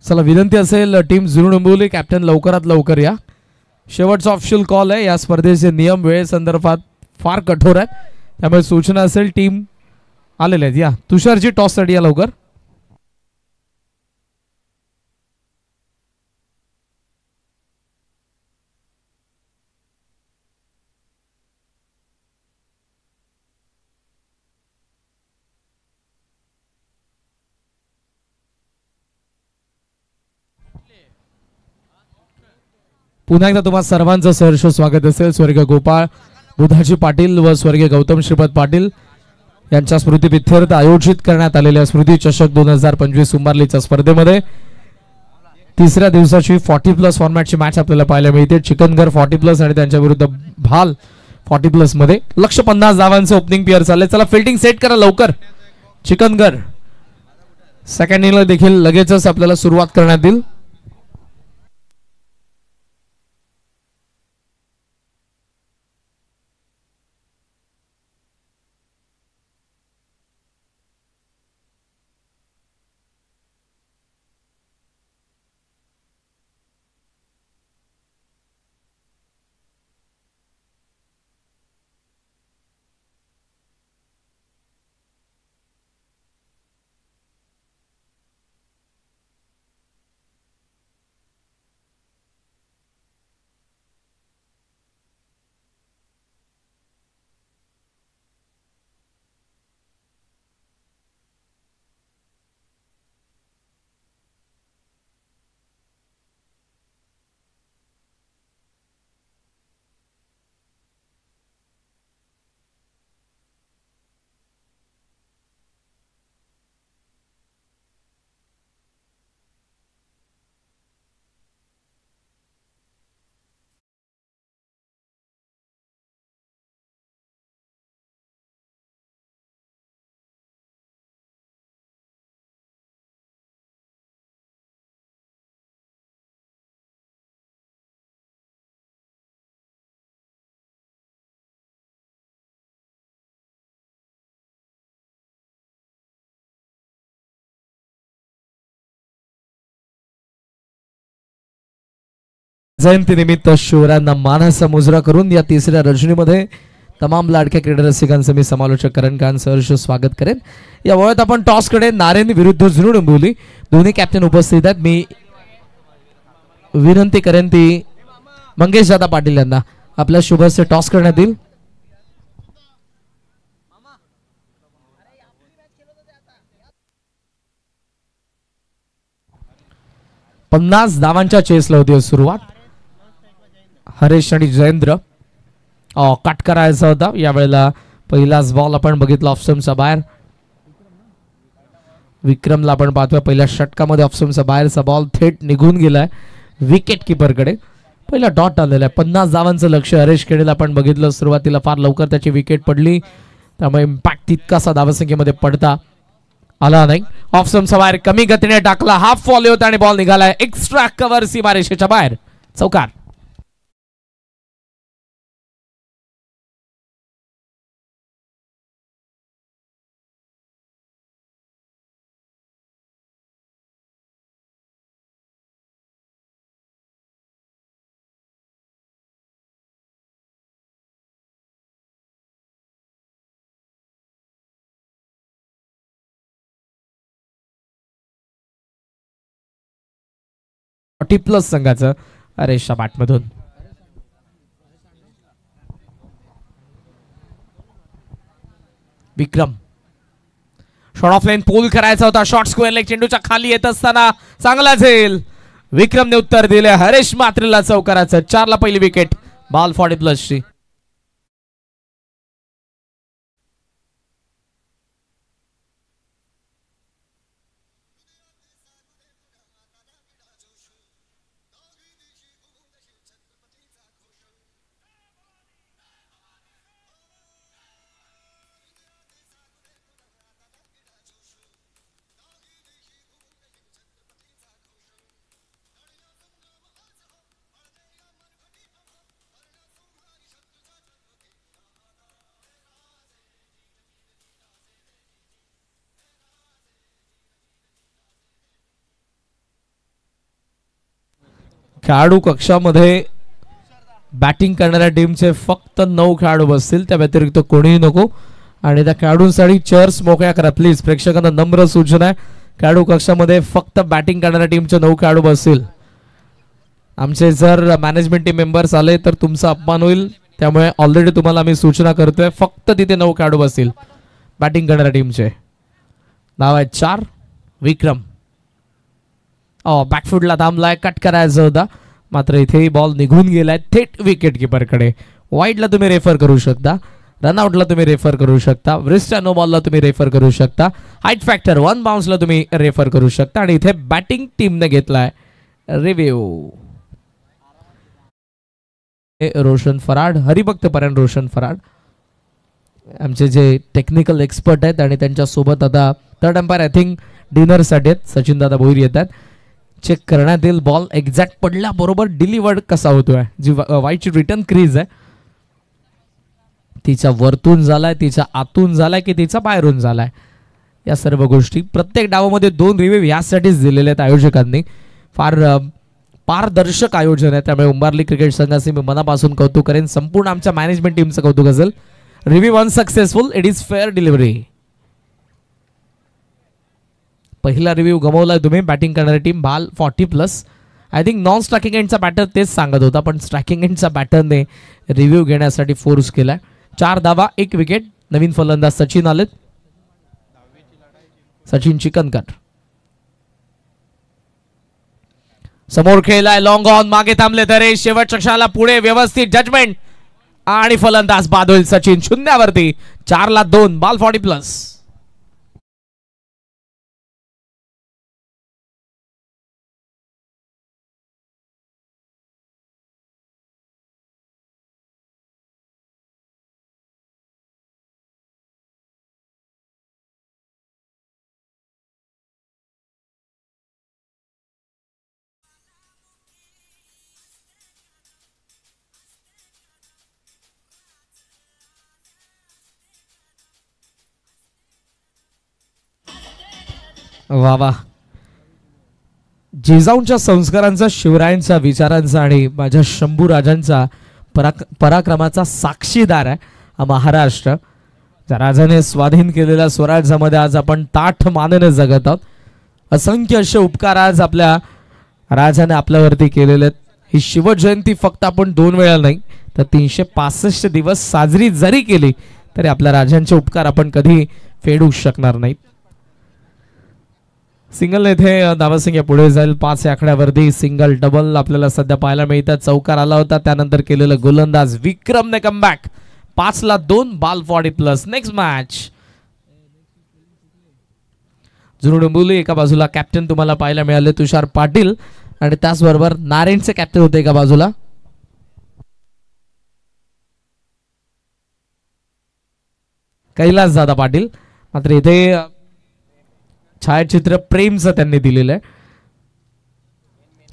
चला विनंती असेल टीम जुनू डोंबिवली कॅप्टन लवकरात लवकर या. शेवटचा ऑफिशियल कॉल आहे. या स्पर्धेचे नियम वेळेसंदर्भात फार कठोर आहेत, त्यामुळे सूचना असेल टीम आलेले आहेत. या तुषारजी टॉससाठी या लवकर. पुन्हा एकदा तुम्हा सर्वांचं सहर्ष स्वागत असेल. स्वर्गीय गोपाळ बुधाजी पाटील व स्वर्गीय गौतम श्रीपद पाटील यांच्या स्मृतीप्रित्यर्थ आयोजित करण्यात आलेल्या स्मृती चषक 2025 उंबरलीच्या स्पर्धेमध्ये तिसऱ्या दिवसाची 40+ फॉर्मॅटची मॅच आपल्याला पाहायला मिळते. चिकनगर 40+ आणि त्यांच्या विरुद्ध भाल 40+ मध्ये. लक्ष 50 धावांचे ओपनिंग पेअर चालले. चला फिल्डिंग सेट करा लवकर. चिकनगर सेकंड इनिंगला देखील लगेचच आपल्याला सुरुवात करण्यात येईल. जयंतीनिमित्त शिवरायांना मानाचा मुजरा करून या तिसऱ्या रजनीमध्ये तमाम लाडक्या क्रीडा रसिकांचं मी समालोचक करण खान सहर्ष स्वागत करेन. या वळत आपण टॉस कडे नारेन विरुद्ध जुनू डोंबिवली दोन्ही कॅप्टन उपस्थित आहेत. मी विनंती करेन ती मंगेश दादा पाटील यांना आपल्या शुभस्य टॉस करण्यात येईल. पन्नास धावांच्या चेसला होती सुरुवात. हरेश आणि जयेंद्र कट करायचा होता. यावेळेला पहिलाच बॉल आपण बघितला ऑफस्टम्पच्या बाहेर. विक्रमला आपण पाहतोय पहिल्या षटकामध्ये ऑफस्टम्पच्या बाहेरचा बॉल थेट निघून गेलाय विकेट किपरकडे. पहिला डॉट आलेला आहे. 50 धावांचं लक्ष हरेश खेडेला आपण बघितलं. सुरुवातीला फार लवकर त्याची विकेट पडली त्यामुळे इम्पॅक्ट तितकासा धावसंख्येमध्ये पडता आला नाही. ऑफस्टम्पच्या बाहेर कमी गतीने टाकला. हाफ फॉलो होता आणि बॉल निघालाय एक्स्ट्रा कव्हर सीमारेषेच्या बाहेर. चौकार. प्लस संघाचं हरेशच्या बॅटमधून Vikram shot off line pull करायचा होता. शॉर्ट स्क्वेअर लेग चेंडूच्या खाली येत असताना चांगला झेल विक्रमने उत्तर दिले. हरेश मात्रेला चौकाराचं. 4 ला पहिली विकेट. बॉल 40+ ची. खेळाडू कक्षामध्ये बॅटिंग करणाऱ्या टीमचे फक्त 9 खेळाडू बसतील. त्या व्यतिरिक्त कोणीही नको. आणि त्या खेळाडूंसाठी चेअर्स मोकळ्या करा प्लीज. प्रेक्षकांना नम्र सूचना आहे. खेळाडू कक्षामध्ये फक्त बॅटिंग करणाऱ्या टीमचे 9 खेळाडू बसतील. आमचे जर मॅनेजमेंट टीम मेंबर्स आले तर तुमचा अपमान होईल. त्यामुळे ऑलरेडी तुम्हाला आम्ही सूचना करतोय फक्त तिथे 9 खेळाडू बसतील बॅटिंग करणाऱ्या टीमचे. नाव आहे 4 विक्रम. बॅकफुटला थांबलाय. कट करायचा होता मात्र इथेही बॉल निघून गेलाय थेट विकेट किपरकडे. वाईडला तुम्ही रेफर करू शकता. रनआउटला तुम्ही रेफर करू शकता. व्रिस्ट नो बॉलला तुम्ही रेफर करू शकता. हाईट फॅक्टर 1 बाउन्सला तुम्ही रेफर करू शकता. आणि इथे बॅटिंग टीमने घेतलाय रिव्ह्यू. रोशन फराड हरिभक्त परायण रोशन फराड आमचे जे टेक्निकल एक्सपर्ट आहेत. आणि त्यांच्या सोबत आता third umpire I think dinner साठी आहेत. सचिन दादा भोईर येतात. चेक करण्यात येईल बॉल एक्झॅक्ट पडल्या बरोबर डिलिव्हर्ड कसा होतोय. जी वाईटची रिटर्न क्रीज आहे तिच्या वरतून झालाय तिच्या आतून झालाय की तिचा बाहेरून झालाय. या सर्व गोष्टी प्रत्येक डावामध्ये 2 रिव्ह्यू यासाठीच दिलेले आहेत आयोजकांनी. फार पारदर्शक आयोजन आहे. त्यामुळे उंबारली क्रिकेट संघाचे मी मनापासून कौतुक करेन. संपूर्ण आमच्या मॅनेजमेंट टीमचं कौतुक असेल. Review 1 successful. It is fair delivery. पहिला रिव्ह्यू गमवलाय तुम्ही. बॅटिंग करणारी team ball 40+. I think non striking एंडचा बॅटर तेच सांगत होता पण स्ट्रायकिंग एंडचा बॅटरने रिव्ह्यू घेण्यासाठी फोर्स केलाय. 4 धावा 1 विकेट. नवीन फलंदाज सचिन आलेत. सचिन चिकनकट समोर खेळलाय. लॉंग ऑन मागे थांबले तरे शेवटच्या क्षणाला पुढे व्यवस्थित जजमेंट आणि फलंदाज बाद होईल. सचिन शून्यावरती. 4 ला 2. बॉल 40+. वा वा जिजाऊंच्या संस्कारांचा, शिवरायांच्या विचारांचा आणि माझ्या शंभू राजांचा पराक्रमाचा साक्षीदार आहे हा महाराष्ट्र. ज्या राजाने स्वाधीन केलेल्या स्वराज्यामध्ये आज आपण ताठ मानेने जगत आहोत. असंख्य असे उपकार आज आपल्या राजाने आपल्यावरती केलेले आहेत. ही शिवजयंती फक्त आपण 2 वेळा नाही तर 365 दिवस साजरी जरी केली तरी आपल्या राजांचे उपकार आपण कधी फेडू शकणार नाहीत. सिंगल येथे धावसंख्या पुढे जाईल 5 या आकड्यावरती. सिंगल डबल आपल्याला सध्या पाहायला मिळतात. चौकार आला होता त्यानंतर केलेलं गोलंदाज विक्रमने कमबॅक. 5-2 बॉल 40+. नेक्स्ट मॅच जुनू डोंबिवली. एका बाजूला कॅप्टन तुम्हाला पाहायला मिळाले तुषार पाटील आणि त्याचबरोबर नारायणचे कॅप्टन होते एका बाजूला. कैलास दादा पाटील. मात्र इथे छायाचित्र प्रेमचं त्यांनी दिलेलं आहे.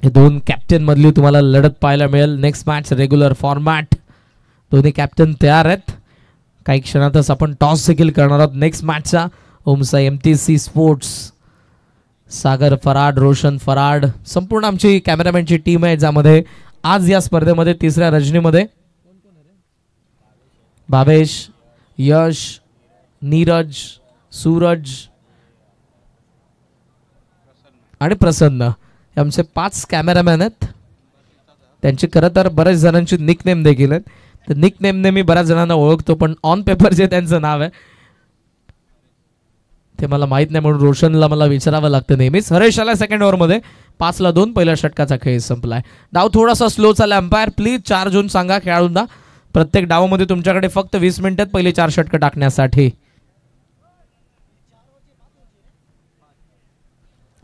हे 2 कॅप्टन मधली तुम्हाला लढत पाहायला मिळेल. Next match regular format. दोन्ही कॅप्टन तयार आहेत. काही क्षणातच आपण टॉस देखील करणार आहोत नेक्स्ट मॅचचा. ओमसा MTC स्पोर्ट्स, सागर फराड, रोशन फराड, संपूर्ण आमची कॅमेरामॅनची टीम आहे ज्यामध्ये आज या स्पर्धेमध्ये 3ऱ्या रजनीमध्ये भावेश, यश, नीरज, सूरज आणि प्रसन्न हे आमचे 5 कॅमेरामॅन आहेत. त्यांची खरं तर बऱ्याच जणांची निकनेम देखील आहेत. तर निकनेमने मी बऱ्याच जणांना ओळखतो पण ऑन पेपर जे त्यांचं नाव आहे ते मला माहित नाही म्हणून रोशनला मला विचारावं लागतं नेहमीच. हरेश आला सेकंड ओव्हरमध्ये. 5-2 पहिल्या षटकाचा खेळ संपलाय. डाव थोडासा स्लो चालला. अंपायर प्लीज 4 जून सांगा खेळाडूंना. प्रत्येक डावामध्ये तुमच्याकडे फक्त 20 मिनिटात पहिले 4 षटकं टाकण्यासाठी.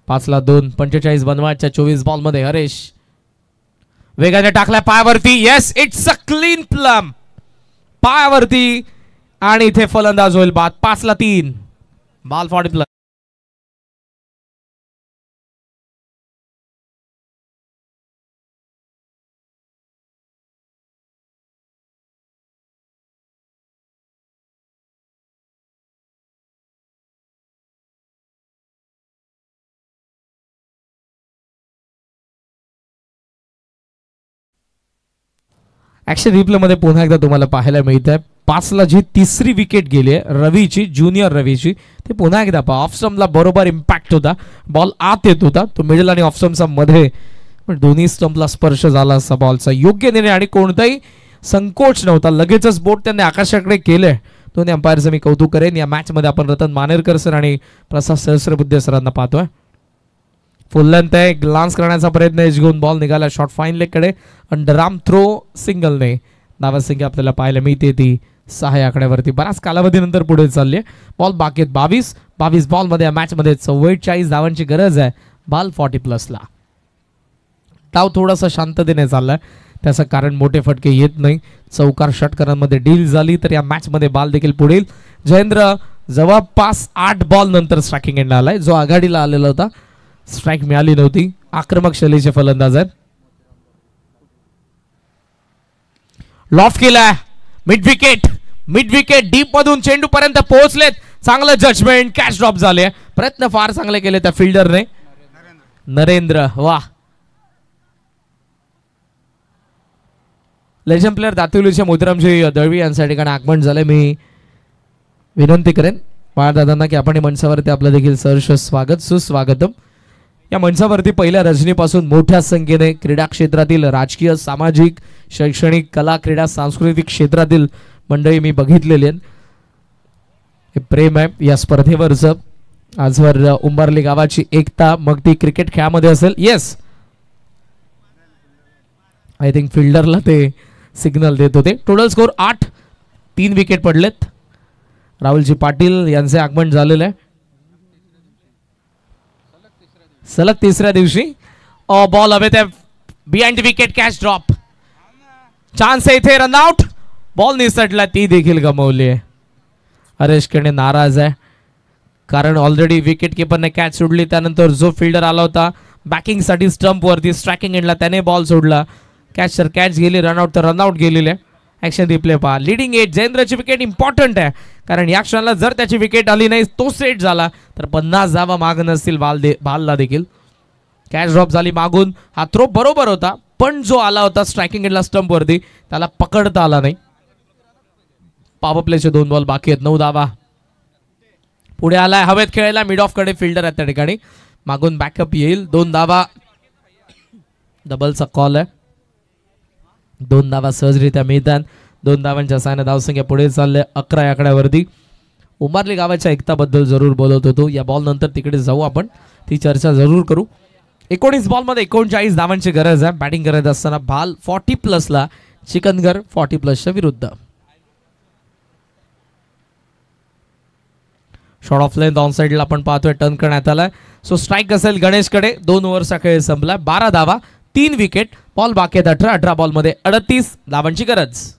5-2 45 बनवायच्या 24 बॉलमध्ये. हरेश वेगाने टाकलाय पायावरती. Yes, it's a clean plum. पायावरती आणि इथे फलंदाज होईल बाद. 5-3 बॉल 40+. ऍक्शन रिप्ले मध्ये पुन्हा एकदा तुम्हाला पाहायला मिळत आहे 5ला जी 3री विकेट गेली आहे रवीची, ज्युनियर रवीची, ते पुन्हा एकदा पहा. ऑफ स्टंपला बरोबर इम्पॅक्ट होता. बॉल आत येत होता. तो मिडल आणि ऑफ स्टंपचा मध्ये पण दोन्ही स्टंपला स्पर्श झाला असा बॉलचा. योग्य निर्णय आणि कोणताही संकोच नव्हता. लगेचच बोट त्यांनी आकाशाकडे केले. दोन्ही अंपायरचं मी कौतुक करेन. या मॅच मध्ये आपण रतन मानेरकर सर आणि प्रसाद सहस्रबुद्धे सरांना पाहतोय. फुल लेंथ आहे. ग्लान्स करण्याचा प्रयत्न एज घेऊन बॉल निघाला शॉर्ट फाईन लेग कडे. अंडरआर्म थ्रो सिंगलने धावसंख्या आपल्याला पाहायला मिळते ती 6 या आकड्यावरती. बराच कालावधीनंतर पुढे चालली आहे. बॉल बाकी 22 बॉलमध्ये या मॅच मध्ये 44 धावांची गरज आहे बॉल 40+ला. डाव थोडासा शांततेने चाललाय. त्याचं कारण मोठे फटके येत नाही. चौकार षटकारांमध्ये डील झाली तर या मॅच मध्ये बॉल देखील पुढील. जयेंद्र जवळपास 8 बॉल नंतर स्ट्रायकिंग एंडला आलाय. जो आघाडीला आलेला होता स्ट्राईक मिळाली नव्हती. आक्रमक शैलीचे फलंदाज आहेत. लॉफ केलाय. मिड विकेट डीप मधून चेंडू पर्यंत पोहोचलेत. चांगलं जजमेंट. कॅच ड्रॉप झाले. प्रयत्न फार चांगले केले त्या फिल्डरने. नरेंद्र वा. लेजंड प्लेअर दातिवलीचे मोतीरामजी दळवी यांच्या ठिकाणी आगमन झाले. मी विनंती करेन बाळदादांना की आपण मंचावरती आपलं देखील सहर्ष स्वागत सुस्वागतम. या मंचावरती पहिल्या रजनीपासून मोठ्या संख्येने क्रीडा क्षेत्रातील, राजकीय, सामाजिक, शैक्षणिक, कला, क्रीडा, सांस्कृतिक क्षेत्रातील मंडळी मी बघितलेली आहेत. हे प्रेम आहे या स्पर्धेवरचं. आजवर उंबरली गावाची एकता मग ती क्रिकेट खेळामध्ये असेल. येस, आय थिंक फिल्डरला ते सिग्नल देत होते. Total score 8. 3 विकेट पडलेत. राहुलजी पाटील यांचे आगमन झालेलं आहे सलग 3ऱ्या दिवशी. बॉल हवे ते behind wicket. Catch drop. Chance आहे इथे. रनआउट. बॉल निसटला. ती देखील गमावली आहे. हरेश केणे नाराज आहे कारण ऑलरेडी विकेट किपरने कॅच सोडली. त्यानंतर जो फिल्डर आला होता बॅकिंगसाठी स्टंप वरती स्ट्रायकिंग एंडला त्याने बॉल सोडला. कॅच तर कॅच गेली. रनआउट तर रनआउट गेलेले आहे. ऍक्शन रिप्ले पहा. लिडिंग एज जयेंद्रची विकेट इम्पॉर्टंट आहे कारण या क्षणाला जर त्याची विकेट आली नाही तो सेट झाला तर 50 धावा माग नसतील भालला देखील. कॅच ड्रॉप झाली मागून. हा थ्रो बरोबर होता पण जो आला होता स्ट्रायकिंग एंडला स्टंप वरती त्याला पकडता आला नाही. पॉवर प्लेचे 2 बॉल बाकी आहेत. 9 धावा. पुढे आलाय हवेत खेळायला मिड ऑफ कडे फिल्डर आहे त्या ठिकाणी. मागून बॅकअप येईल. 2 धावा. डबलचा कॉल आहे. 2 धावा सहजरित्या मिळतात. 2 धावांच्या साहाय्याने धावसंख्या पुढे चालले 11 आकड्यावरती. उंबारली गावाच्या एकताबद्दल जरूर बोलत होतो. या बॉल नंतर तिकडे जाऊ आपण ती चर्चा जरूर करू. 19 बॉलमध्ये 39 धावांची गरज आहे. बॅटिंग करत असताना बाल 40+ चिकनगर 40+ विरुद्ध. शॉर्ट ऑफ लेंथ ऑन साइडला आपण पाहतोय टर्न करण्यात आलाय. सो स्ट्राईक असेल गणेशकडे. 2 ओव्हरचा खेळ संपला. 12 धावा 3 विकेट. बॉल बाकी आहेत 18 बॉलमध्ये 38 धावांची गरज.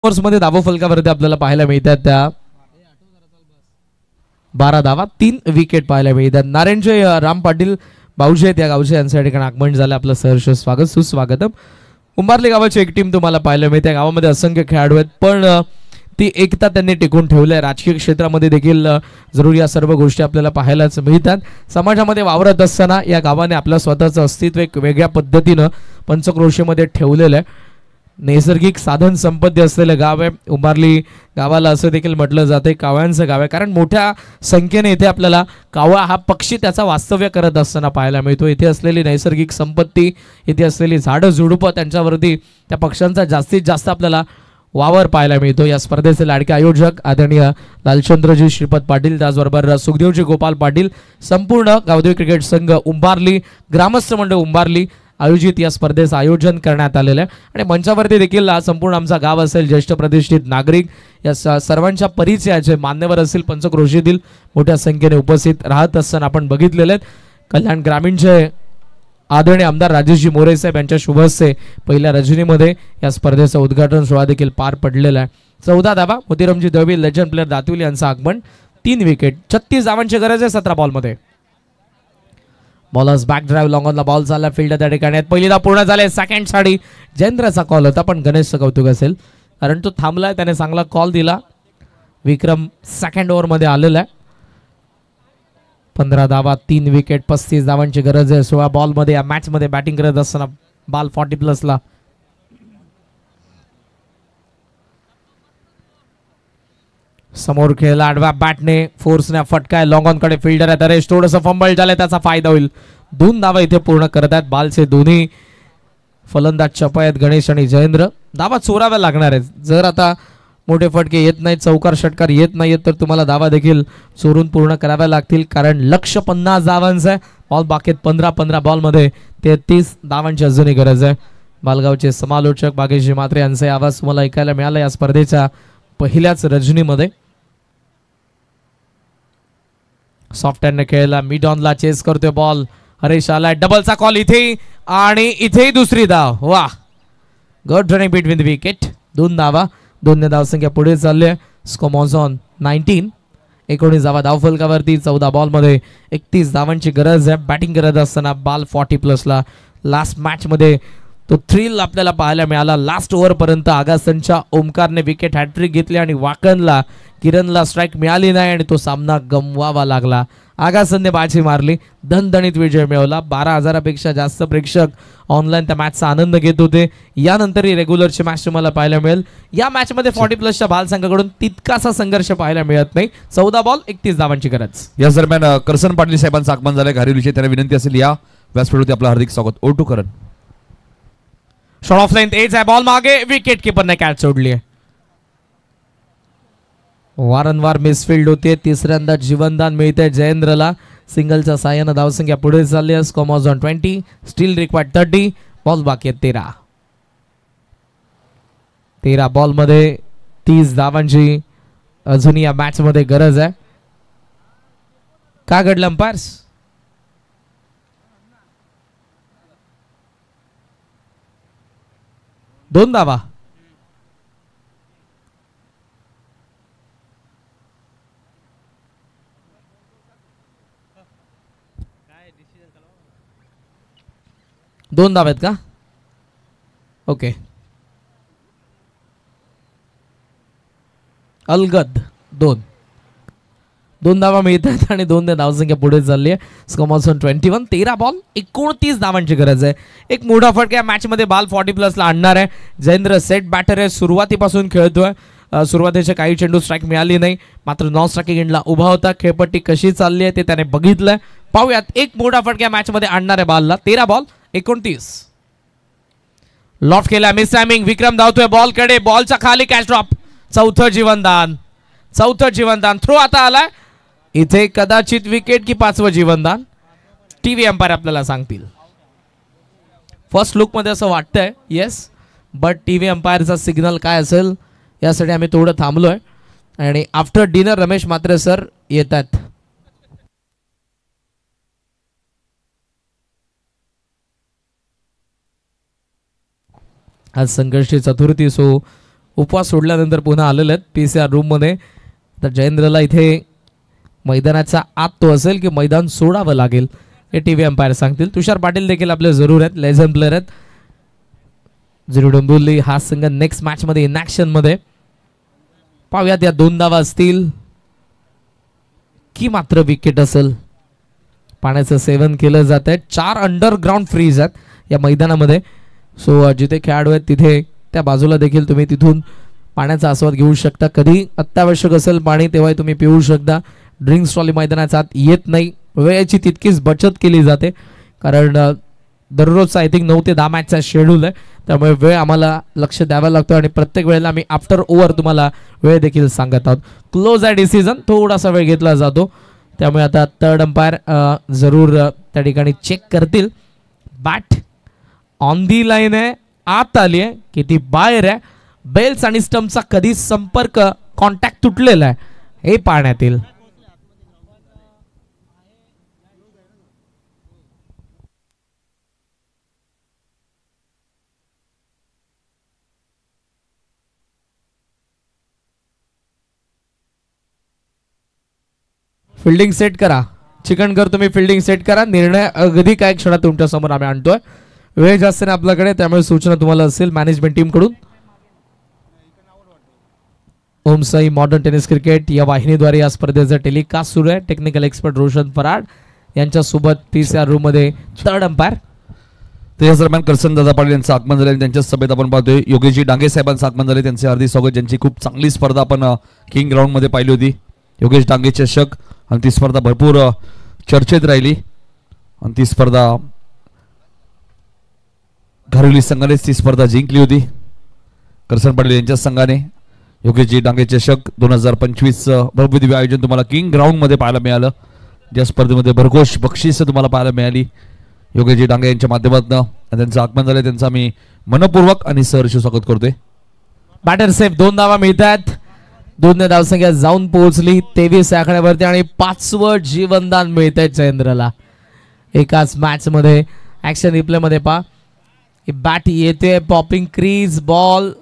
मध्ये धावा फलकावरती आपल्याला पाहायला मिळतात त्या 12 धावा 3 विकेट पाहायला मिळतात. नारायणचे राम पाटील भाऊजे त्या गावचे यांच्या ठिकाणी आगमन झालं. आपलं सहर्ष स्वागत सुस्वागतम. उंबारली गावाची एक टीम तुम्हाला पाहायला मिळते. गावामध्ये असंख्य खेळाडू आहेत पण ती एकता त्यांनी टिकून ठेवली आहे. राजकीय क्षेत्रामध्ये देखील जरूर या सर्व गोष्टी आपल्याला पाहायलाच मिळतात. समाजामध्ये वावरत असताना या गावाने आपलं स्वतःचं अस्तित्व एक वेगळ्या पद्धतीनं पंचक्रोशीमध्ये ठेवलेलं आहे. नैसर्गिक साधन संपत्ती असलेलं गाव आहे. उंबारली गावाला असं देखील म्हटलं जाते कावळ्यांचं गाव आहे कारण मोठ्या संख्येने इथे आपल्याला कावळा हा पक्षी त्याचा वास्तव्य करत असताना पाहायला मिळतो. इथे असलेली नैसर्गिक संपत्ती, इथे असलेली झाडं झुडपं त्यांच्यावरती त्या पक्ष्यांचा जास्तीत जास्त आपल्याला वावर पाहायला मिळतो. या स्पर्धेचे लाडके आयोजक आदरणीय लालचंद्रजी श्रीपद पाटील, त्याचबरोबर सुखदेवजी गोपाल पाटील, संपूर्ण गावदेवी क्रिकेट संघ उंबारली, ग्रामस्थ मंडळ उंबारली आयोजित या स्पर्धेचं आयोजन करण्यात आलेलं आहे. आणि मंचावरती देखील संपूर्ण आमचा गाव असेल, ज्येष्ठ प्रतिष्ठित नागरिक, या सर्वांच्या परिचयाचे मान्यवर असतील पंचक्रोशीतील मोठ्या संख्येने उपस्थित राहत असताना आपण बघितलेले आहेत. कल्याण ग्रामीणचे आदरणीय आमदार राजेशजी मोरे साहेब यांच्या शुभ हस्ते पहिल्या रजनीमध्ये या स्पर्धेचं उद्घाटन सोहळा देखील पार पडलेला आहे. 14 धावा मोतीरामजी दळवी, लेजंड प्लेअर दातुल यांचं आगमन. 3 विकेट. 36 धावांची गरज आहे 17 बॉलमध्ये. बॉलर्स बॅक ड्राईव्ह लॉंग ऑनला बॉल चालला फील्ड त्या ठिकाणी. पहिली धाव पूर्ण झाले. सेकंड साठी जयेंद्रचा कॉल होता पण गणेशचं कौतुक असेल कारण तो थांबलाय, त्याने चांगला कॉल दिला. विक्रम सेकंड ओव्हरमध्ये आलेला आहे. 15 धावा 3 विकेट. 35 धावांची गरज आहे 16 बॉलमध्ये. या मॅच मध्ये बॅटिंग करत असताना बॉल 40+ समोर खेळला आडव्या बॅटने फोर्सने फटकाय लॉंग ऑन कडे फिल्डर आहे तर थोडंसं फंबल झालंय, त्याचा फायदा होईल. 2 धावा इथे पूर्ण करत आहेत बालचे दोन्ही फलंदाज चपा आहेत गणेश आणि जयेंद्र. धावा चोराव्या लागणार आहेत. जर आता मोठे फटके येत नाहीत, चौकार षटकार येत नाहीत तर तुम्हाला धावा देखील चोरून पूर्ण कराव्या लागतील कारण लक्ष्य 50 धावांचं आहे. बॉल बाकीत 15 बॉलमध्ये 33 धावांची अजूनही गरज आहे. बालगावचे समालोचक भाग्यश्री म्हात्रे यांचे आवाज तुम्हाला ऐकायला मिळाला या स्पर्धेच्या पहिल्याच रजनीमध्ये. सॉफ्ट हँडने खेळला, मिड ऑनला चेस करतोय बॉल. हरेश आलाय, डबलचा कॉल इथे आणि इथेही दुसरी धाव. वा, good running between the wicket. 2 धावा, 2 धावसंख्या पुढे चालली आहे. स्कोमॉझॉन 19. 19 धावा धावफलकावरती. 14 बॉलमध्ये 31 धावांची गरज आहे. बॅटिंग करत असताना बॉल 40+ लास्ट मॅच मध्ये तो थ्रिल आपल्याला पाहायला मिळाला. लास्ट ओव्हर पर्यंत आगासनच्या ओमकारने विकेट हॅट्रिक घेतली आणि वाकणला किरणला स्ट्राईक मिळाली नाही आणि तो सामना गमवावा लागला. आगासनने बाजी मारली, दणदणीत विजय मिळवला. 12,000पेक्षा जास्त प्रेक्षक ऑनलाईन त्या मॅचचा आनंद घेत होते. यानंतरही रेग्युलरची मॅच तुम्हाला पाहायला मिळेल. या मॅचमध्ये 40+ बाल संघाकडून तितकासा संघर्ष पाहायला मिळत नाही. 14 बॉल 31 धावांची गरज. या दरम्यान करसन पाटील साहेबांचं आगमन झालं. घारीवलीचे त्यांना विनंती असेल या व्यासपीठावरती आपलं हार्दिक स्वागत. ओ to Karan. Shot off length edge आहे, बॉल मागे, विकेट किपरने कॅच सोडली आहे. वारंवार मिसफिल्ड होते, तिसऱ्यांदा जीवनदान मिळते जयेंद्रला. सिंगलच्या साह्यानं धावसंख्या पुढे चालली आहे. Score on 20, steel required 30, ball बाकी आहेत 13 बॉल मध्ये 30 धावांची अजून या मॅच मध्ये गरज आहे. का घडलं अंपायर्स? दोन धावा. दोन धावा आहेत का? ओके. अलगद दोन धावा मिळतात आणि 2 धावसंख्या पुढे चालली आहे. स्कोर ऑन 21, 13 बॉल 29 धावांची गरज आहे. एक मोठा फटका मॅच मध्ये बाल 40+ ला आणणार आहे. जयेंद्र सेट बॅटर आहे, सुरुवातीपासून खेळतोय. सुरुवातीचे काही चेंडू स्ट्राईक मिळाली नाही, मात्र नॉन स्ट्रायकिंग एंडला उभा होता. खेळपट्टी कशी चालली आहे ते त्याने बघितलंय. पाहूयात, एक मोठा फटका मॅच मध्ये आणणार आहे बालला. 13 बॉल 29. लॉफ्ट केला, मिस टायमिंग. विक्रम धावतोय बॉल कडे, बॉलच्या खाली कॅच ड्रॉप. चौथं जीवनदान. थ्रो आता आलाय. इथे कदाचित विकेट की 5वं जीवनदान, टीव्ही अंपायर आपल्याला सांगतील. फर्स्ट लुक मध्ये असं वाटतंय येस, बट टीव्ही अंपायरचा सिग्नल काय असेल यासाठी आम्ही थोडं थांबलोय. आणि आफ्टर डिनर रमेश मात्रे सर येतात. आज संघर्षची चतुर्थी, सो उपवास सोडल्यानंतर पुन्हा आलेले आहेत PCR रूम मध्ये. तर जयेंद्रला इथे मैदानाचा आत तो असेल की मैदान सोडावं लागेल हे टीव्ही अंपायर सांगतील. तुषार पाटील देखील आपले जरूर आहेत, लेजंड प्लेअर आहेत. जुनी डोंबिवली हा संघ नेक्स्ट मॅच मध्ये इन ऍक्शन मध्ये. पाहूयात या 2 धावा असतील की मात्र विकेट असेल. पाण्याचं सेवन केलं जात आहे. 4 अंडरग्राऊंड फ्रीज आहेत या मैदानामध्ये. सो जिथे खेळाडू आहेत तिथे त्या बाजूला देखील तुम्ही तिथून पाण्याचा आस्वाद घेऊ शकता. कधी अत्यावश्यक असेल पाणी तेव्हा तुम्ही पिऊ शकता. ड्रिंक्स ट्रॉली मैदानाच्या आत येत नाही. वेळेची तितकीच बचत केली जाते, कारण दररोजचा आय थिंक 9 ते 10 मॅचचा शेड्यूल आहे. त्यामुळे वेळ आम्हाला लक्ष द्यावा लागतो आणि प्रत्येक वेळेला आम्ही आफ्टर ओव्हर तुम्हाला वेळ देखील सांगत आहोत. क्लोज आहे डिसिजन, थोडासा वेळ घेतला जातो. त्यामुळे आता थर्ड अंपायर जरूर त्या ठिकाणी चेक करतील. बॅट ऑन दी लाईन आहे, आत आली आहे की ती बाहेर आहे. बेल्स आणि स्टंपचा कधी संपर्क कॉन्टॅक्ट तुटलेला आहे हे पाहण्यात येईल. फिल्डिंग सेट करा, चिकनकर तुम्ही फिल्डिंग सेट करा. निर्णय अगदी काही क्षणात तुमच्या समोर आम्ही आणतोय. वेळ जास्त नाही आपल्याकडे, त्यामुळे सूचना तुम्हाला असेल मॅनेजमेंट टीम कडून. ओम साई मॉडर्न टेनिस क्रिकेट या वाहिनीद्वारे या स्पर्धेचं टेलिकास्ट सुरू आहे. टेक्निकल एक्सपर्ट रोशन फराड यांच्यासोबत PCR रूम मध्ये थर्ड अंपायर. त्याच दरम्यान करसन दादा पाटील यांचं आगमन झाले. त्यांच्या सभेत आपण पाहतोय योगेशजी डांगे साहेबांचं आगमन झाले. त्यांचे हार्दिक स्वागत. ज्यांची खूप चांगली स्पर्धा आपण किंग ग्राउंड मध्ये पाहिली होती. योगेश डांगे चषक आणि ती स्पर्धा भरपूर चर्चेत राहिली आणि ती स्पर्धा घारवली संघानेच ती स्पर्धा जिंकली होती. करसन पाटील यांच्या संघाने योगेशजी डांगे चषक 2025 भव्य दिव्य आयोजन तुम्हाला किंग ग्राउंड मध्ये पाहायला मिळालं. ज्या स्पर्धेमध्ये भरघोष बक्षीस तुम्हाला पाहायला मिळाली योगेशजी डांगे यांच्या माध्यमातून. त्यांचं आगमन झालं, त्यांचं आम्ही मनपूर्वक आणि सहर्ष स्वागत करतोय. बॅटर सेफ, 2 धावा मिळतात. 2 धावसंख्या जाऊन पोहोचली 23 आकड्यावरती आणि 5वं जीवनदान मिळतंय जयेंद्रला एकाच मॅच मध्ये. ऍक्शन रिप्ले मध्ये पहा, बॅट येते, पॉपिंग क्रीज, बॉल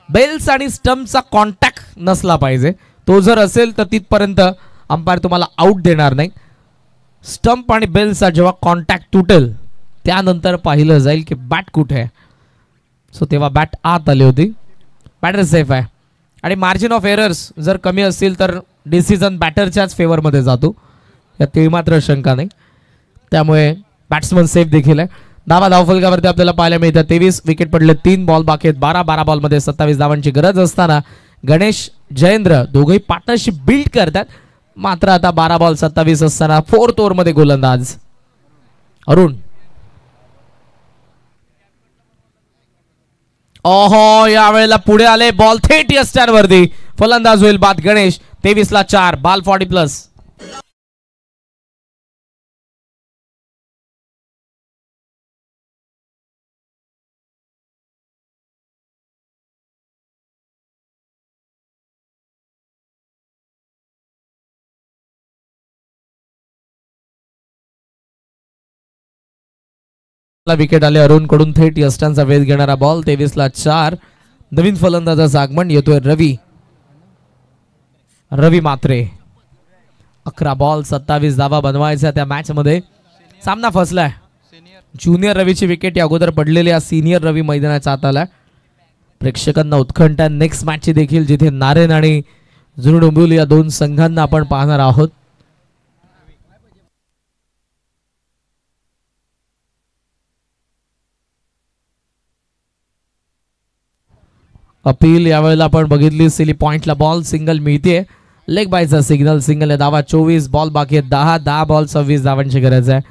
बेल्स आणि स्टंपचा कॉन्टॅक्ट नसला पाहिजे. तो जर असेल तर तिथपर्यंत अंपायर तुम्हाला आउट देणार नाही. स्टंप आणि बेल्सचा जेव्हा कॉन्टॅक्ट तुटेल त्यानंतर पाहिलं जाईल की बॅट कुठे आहे. सो तेव्हा बॅट आत आली होती. बॅटर सेफ आहे आणि मार्जिन ऑफ एरर्स जर कमी असतील तर डिसिजन बॅटरच्याच फेवरमध्ये जातो, यात मात्र शंका नाही. त्यामुळे बॅट्समन सेफ देखील आहे. धावा धावफलकावरती आपल्याला पाहायला मिळतात. 23 विकेट पडले, 3 बॉल बाकी आहेत. 12 बॉलमध्ये 27 धावांची गरज असताना गणेश जयेंद्र दोघेही पार्टनरशिप बिल्ड करतात. मात्र आता 12 बॉल 27 असताना 4th ओव्हरमध्ये गोलंदाज अरुण. ओहो, यावेळेला पुढे आले, बॉल थेट यस्टरवरती. फलंदाज होईल बाद गणेश. 23 ला 4, बॉल 40+. विकेट आले अरुण कडून. थेट यस्टांचा वेध घेणारा बॉल. 23 ला 4. नवीन फलंदाजाचं आगमन. येतोय रवी मात्रे. 11 बॉल 27 धावा बनवायचा त्या मॅच मध्ये. सामना फसलाय. ज्युनियर रवीची विकेट या अगोदर पडलेली. सिनियर रवी मैदानाच्या आत आलाय. प्रेक्षकांना उत्कंठा नेक्स्ट मॅचची देखील, जिथे नारायण आणि जुनू डोंबिवली या दोन संघांना आपण पाहणार आहोत. अपील यावेळेला आपण बघितली. सिली पॉइंटला बॉल. सिंगल मिळते. लेग बायचा सिग्नल. सिंगल धावा 24. बॉल बाकी आहे 10 बॉल 26 धावांची गरज आहे.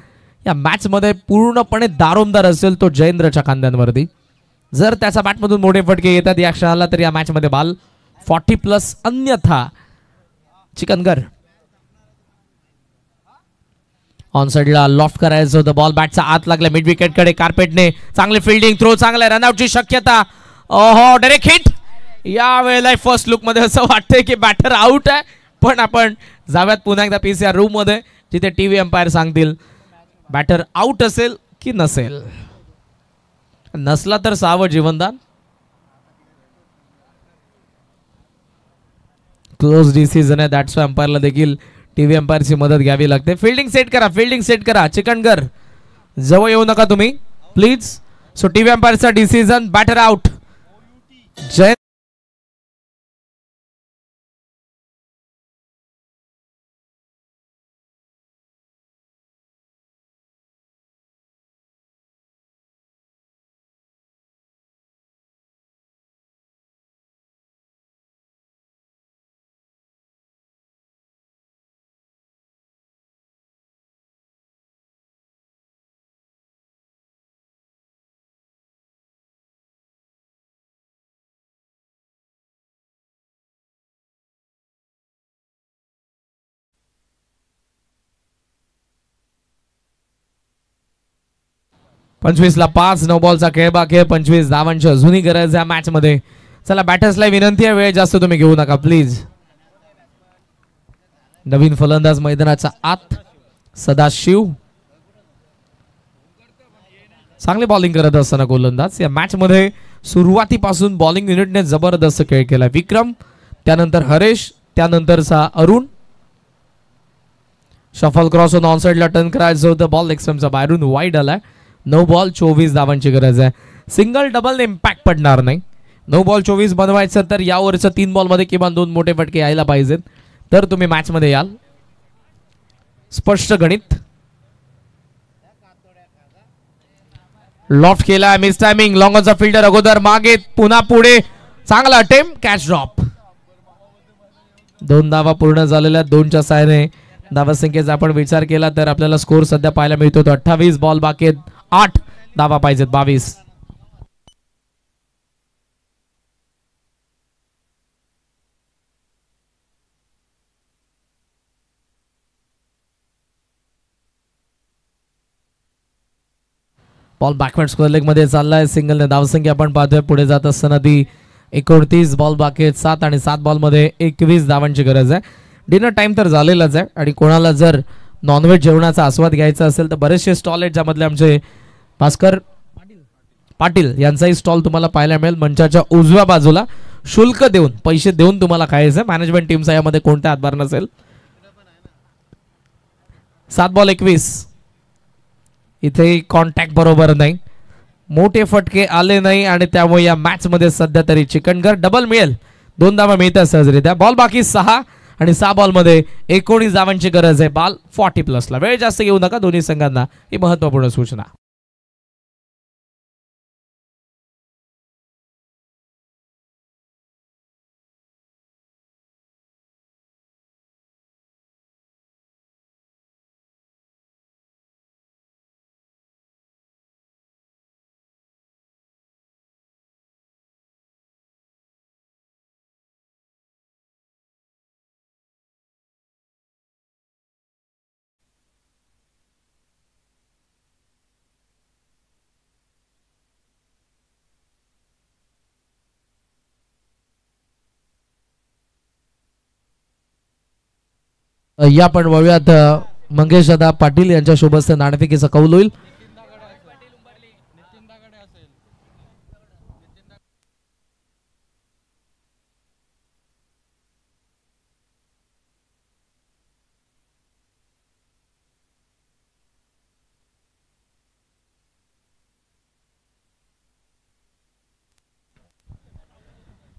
या मॅच मध्ये पूर्णपणे दारोमदार असेल तो जयेंद्रच्या खांद्यांवरती. जर त्याच्या बॅटमधून मोठे फटके येतात या क्षणाला तर या मॅच मध्ये बॉल 40+. अन्यथा चिकनगर. ऑन साइडला लॉफ्ट करायचं होतं. बॉल बॅटचा आत लागला. मिड विकेट कडे. कार्पेटने चांगले फिल्डिंग. थ्रो चांगला. रनआउटची शक्यता. ओहो, डायरेक्ट हिट. या वेळेला फर्स्ट लुक मध्ये असं वाटतंय की बॅटर आउट आहे, पण आपण जाव्यात पुन्हा एकदा पीसीआर रूम मध्ये, जिथे टीव्ही अंपायर सांगतील बॅटर आउट असेल की नसेल. नसला तर 6वं जीवनदान. क्लोज डिसिजन आहे. दॅट्स वाय अंपायरला देखील टीव्ही अंपायरची मदत घ्यावी लागते. फिल्डिंग सेट करा. चिकनगर जवळ येऊ नका तुम्ही प्लीज. सो टीव्ही अंपायरचा डिसिजन, बॅटर आउट. जय ला 5. 9 बॉलचा खेळ बाकी आहे. 25 धावांची अजूनही गरज आहे मॅच मध्ये. चला बॅटर्सला विनंती आहे, वेळ जास्त तुम्ही घेऊ नका प्लीज. नवीन फलंदाज मैदानाचा आत. सदाशिव चांगले बॉलिंग करत असताना गोलंदाज. या मॅच मध्ये सुरुवातीपासून बॉलिंग युनिटने जबरदस्त खेळ केला. विक्रम, त्यानंतर हरेश, त्यानंतरचा अरुण. शफल क्रॉस ऑन साइडला टर्न करायचं होतं. बॉल लेग स्टंपचा बाहेरून वाईड आलाय. 9 बॉल 24 धावांची गरज आहे. सिंगल डबल इम्पॅक्ट पडणार नाही. 9 बॉल 24 बनवायचं तर यावरच्या 3 बॉल मध्ये किमान 2 मोठे फटके यायला पाहिजेत, तर तुम्ही मॅच मध्ये याल. स्पष्ट गणित. लॉफ्ट केला. Miss timing. लॉंग ऑनचा फिल्डर अगोदर मागे, पुन्हा पुढे. चांगला अटेम्प्ट. Catch drop. 2 धावा पूर्ण झालेल्या. 2च्या साहाय्याने धावसंख्येचा आपण विचार केला तर आपल्याला स्कोर सध्या पाहायला मिळतो. 28 बॉल बाकी आहेत. 8 धावा पाहिजेत. 22. बॉल बॅकवर्ड स्क्वेअर लेग मध्ये चाललाय. सिंगलने धावसंख्या आपण पाहतोय पुढे जात असताना ती 29. बॉल बाकी आहेत 7 आणि 7 बॉल मध्ये 21 धावांची गरज आहे. डिनर टाइम तर झालेलाच आहे आणि कोणाला जर नॉनव्हेज जेवणाचा आस्वाद घ्यायचा असेल तर बरेचसे स्टॉल आहेत, ज्यामधले आमचे भास्कर पाटील यांचाही स्टॉल तुम्हाला पाहायला मिळेल. मंचाच्या उजव्या बाजूला शुल्क देऊन, पैसे देऊन तुम्हाला खायचं. मॅनेजमेंट टीमचा यामध्ये कोणता हातभार नसेल. 7 बॉल 21. इथे कॉन्टॅक्ट बरोबर नाही. मोठे फटके आले नाही आणि त्यामुळे या मॅच मध्ये सध्या तरी चिकनगर डबल मिळेल. 2 धावा मिळतात सहजरित्या. बॉल बाकी 6 आणि 6 बॉल मध्ये 19 धावांची गरज आहे. बॉल 40+ ला. वेळ जास्त घेऊ नका दोन्ही संघांना, ही महत्वपूर्ण सूचना. या पण वळूयात मंगेश दादा पाटील यांच्या शुभस्ते नाणेफेकीचा कौल होईल.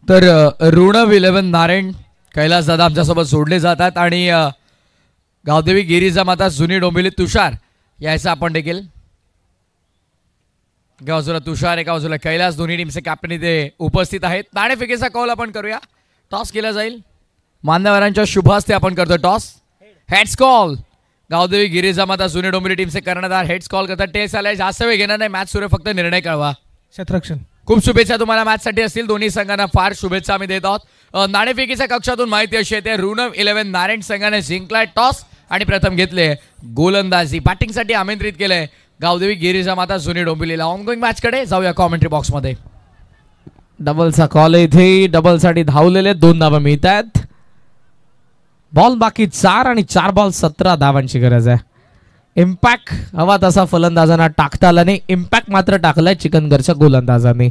तर ऋणव 11 नारायण कैलास दादा आमच्यासोबत जोडले जातात आणि गावदेवी गिरीजा माता जुनी डोंबिवली तुषार यायचा आपण देखील. एका बाजूला तुषार एका बाजूला कैलास दोन्ही टीमचे कॅप्टन इथे उपस्थित आहेत. नाणेफेकीचा कौल आपण करूया. टॉस केला जाईल. मान्यवरांच्या शुभ हस्ते आपण करतो toss. Heads call Gavdevi Girija Mata जुनी डोंबिवली टीमचे कर्णधार हेड्स कॉल करतात. टेस आलाय. जास्त वेळ घेणार नाही. मॅच सुरू फक्त निर्णय कळवा. क्षेत्ररक्षण. खूप शुभेच्छा तुम्हाला मॅचसाठी असतील. दोन्ही संघांना फार शुभेच्छा आम्ही देत आहोत. नाणेफेकीच्या कक्षातून माहिती अशी येते ऋणव 11 नारायण संघाने जिंकलाय टॉस आणि प्रथम घेतले गोलंदाजी. बॅटिंगसाठी आमंत्रित केलंय गावदेवी गिरीजा माता जुनी डोंबिवलीला. ऑनगोईंग मॅच कडे जाऊया कॉमेंट्री बॉक्स मध्ये. डबलचा कॉल इथे. डबलसाठी धावलेले 2 धावा मिळत आहेत. बॉल बाकी 4 आणि 4 बॉल 17 धावांची गरज आहे. इम्पॅक्ट हवा तसा फलंदाजांना टाकता आला नाही. इम्पॅक्ट मात्र टाकलाय चिकनगरच्या गोलंदाजांनी.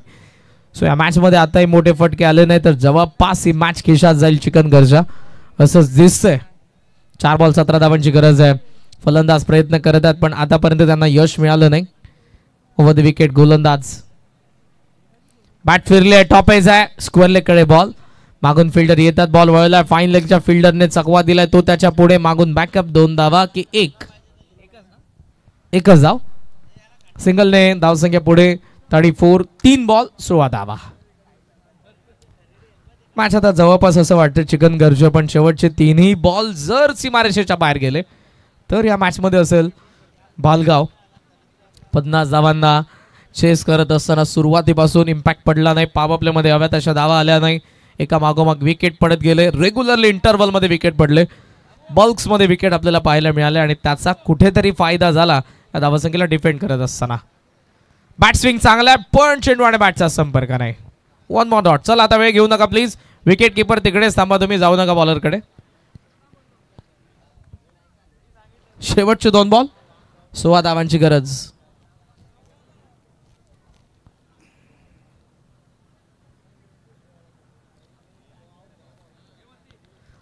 सो या मॅच मध्ये आताही मोठे फटके आले नाही तर जवळपास ही मॅच खिशात जाईल चिकनगरच्या असंच दिसतंय. 4 बॉल 17 धावांची गरज आहे. फलंदाज प्रयत्न करत आहेत पण आतापर्यंत त्यांना यश मिळालं नाही. ओव्हर द विकेट गोलंदाज. बॅट फिरले. टॉप एज आहे. स्क्वेअर लेग कडे बॉल. मागून फिल्डर येतात. बॉल वळला. फाईन लेगच्या फिल्डरने चकवा दिलाय. तो त्याच्या पुढे मागून बॅकअप. 2 धावा की एकच धाव. सिंगलने धावसंख्या पुढे 34. 3 बॉल 16 धावा. मॅच आता जवळपास असं वाटतं चिकनगरचे पण शेवटचे 3ही बॉल जर सीमारेषेच्या बाहेर गेले तर या मॅच मध्ये असेल बालगाव. 50 धावांना चेस करत असताना सुरुवातीपासून इम्पॅक्ट पडला नाही. पॉवर प्ले मध्ये हव्या तशा धावा आल्या नाही. एका मागोमाग विकेट पडत गेले. रेग्युलरली इंटरव्हल मध्ये विकेट पडले. बल्क्स मध्ये विकेट आपल्याला पाहायला मिळाले आणि त्याचा कुठेतरी फायदा झाला या धावसंख्येला डिफेंड करत असताना. बॅट स्विंग चांगला आहे पण चेंडू आणि बॅटचा संपर्क नाही. 1 more डॉट. चला आता वेळ घेऊ नका प्लीज. विकेट किपर तिकडेच थांबा. तुम्ही जाऊ नका बॉलरकडे. शेवटचे 2 बॉल 16 धावांची गरज.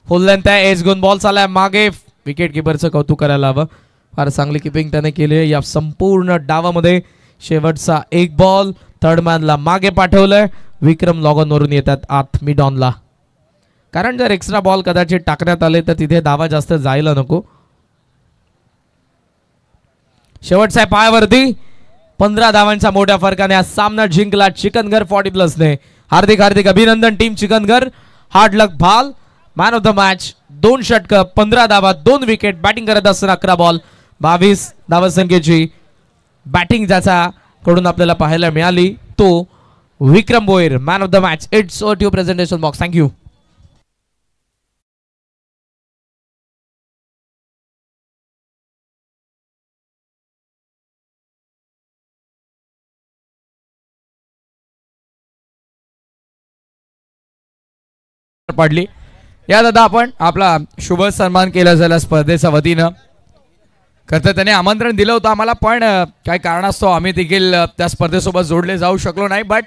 फुल लेंथ आहे. एज गुन बॉल चाललाय मागे. विकेट किपरचं कौतुक करायला हवं. फार चांगली किपिंग त्याने केली आहे या संपूर्ण डावामध्ये. शेवटचा 1 बॉल. थर्ड मॅनला मागे पाठवलंय. विक्रम लॉगॉन वरून येतात आत मिड ऑनला. कारण जर एक्स्ट्रा बॉल कदाचित टाकण्यात आले तर तिथे धावा जास्त जायला नको. शेवटचा आहे पायावरती. 15 धावांच्या मोठ्या फरकाने हा सामना जिंकला चिकनगर 40+ ने. हार्दिक हार्दिक अभिनंदन टीम चिकनगर. हार्ड लक भाल. Man of the match. 2 षटक 15 धावा 2 विकेट. बॅटिंग करत असताना 11 बॉल 22 धावसंख्येची बॅटिंग ज्याचा कडून आपल्याला पाहायला मिळाली तो Vikram Bhoir. Man of the match. It's over to presentation box. Thank you. पडली. या दादा आपण आपला शुभ सन्मान केला झाला स्पर्धेच्या वतीनं. खरं तर त्याने आमंत्रण दिलं होतं आम्हाला पण काही कारणास्तव आम्ही देखील त्या स्पर्धेसोबत जोडले जाऊ शकलो नाही. बट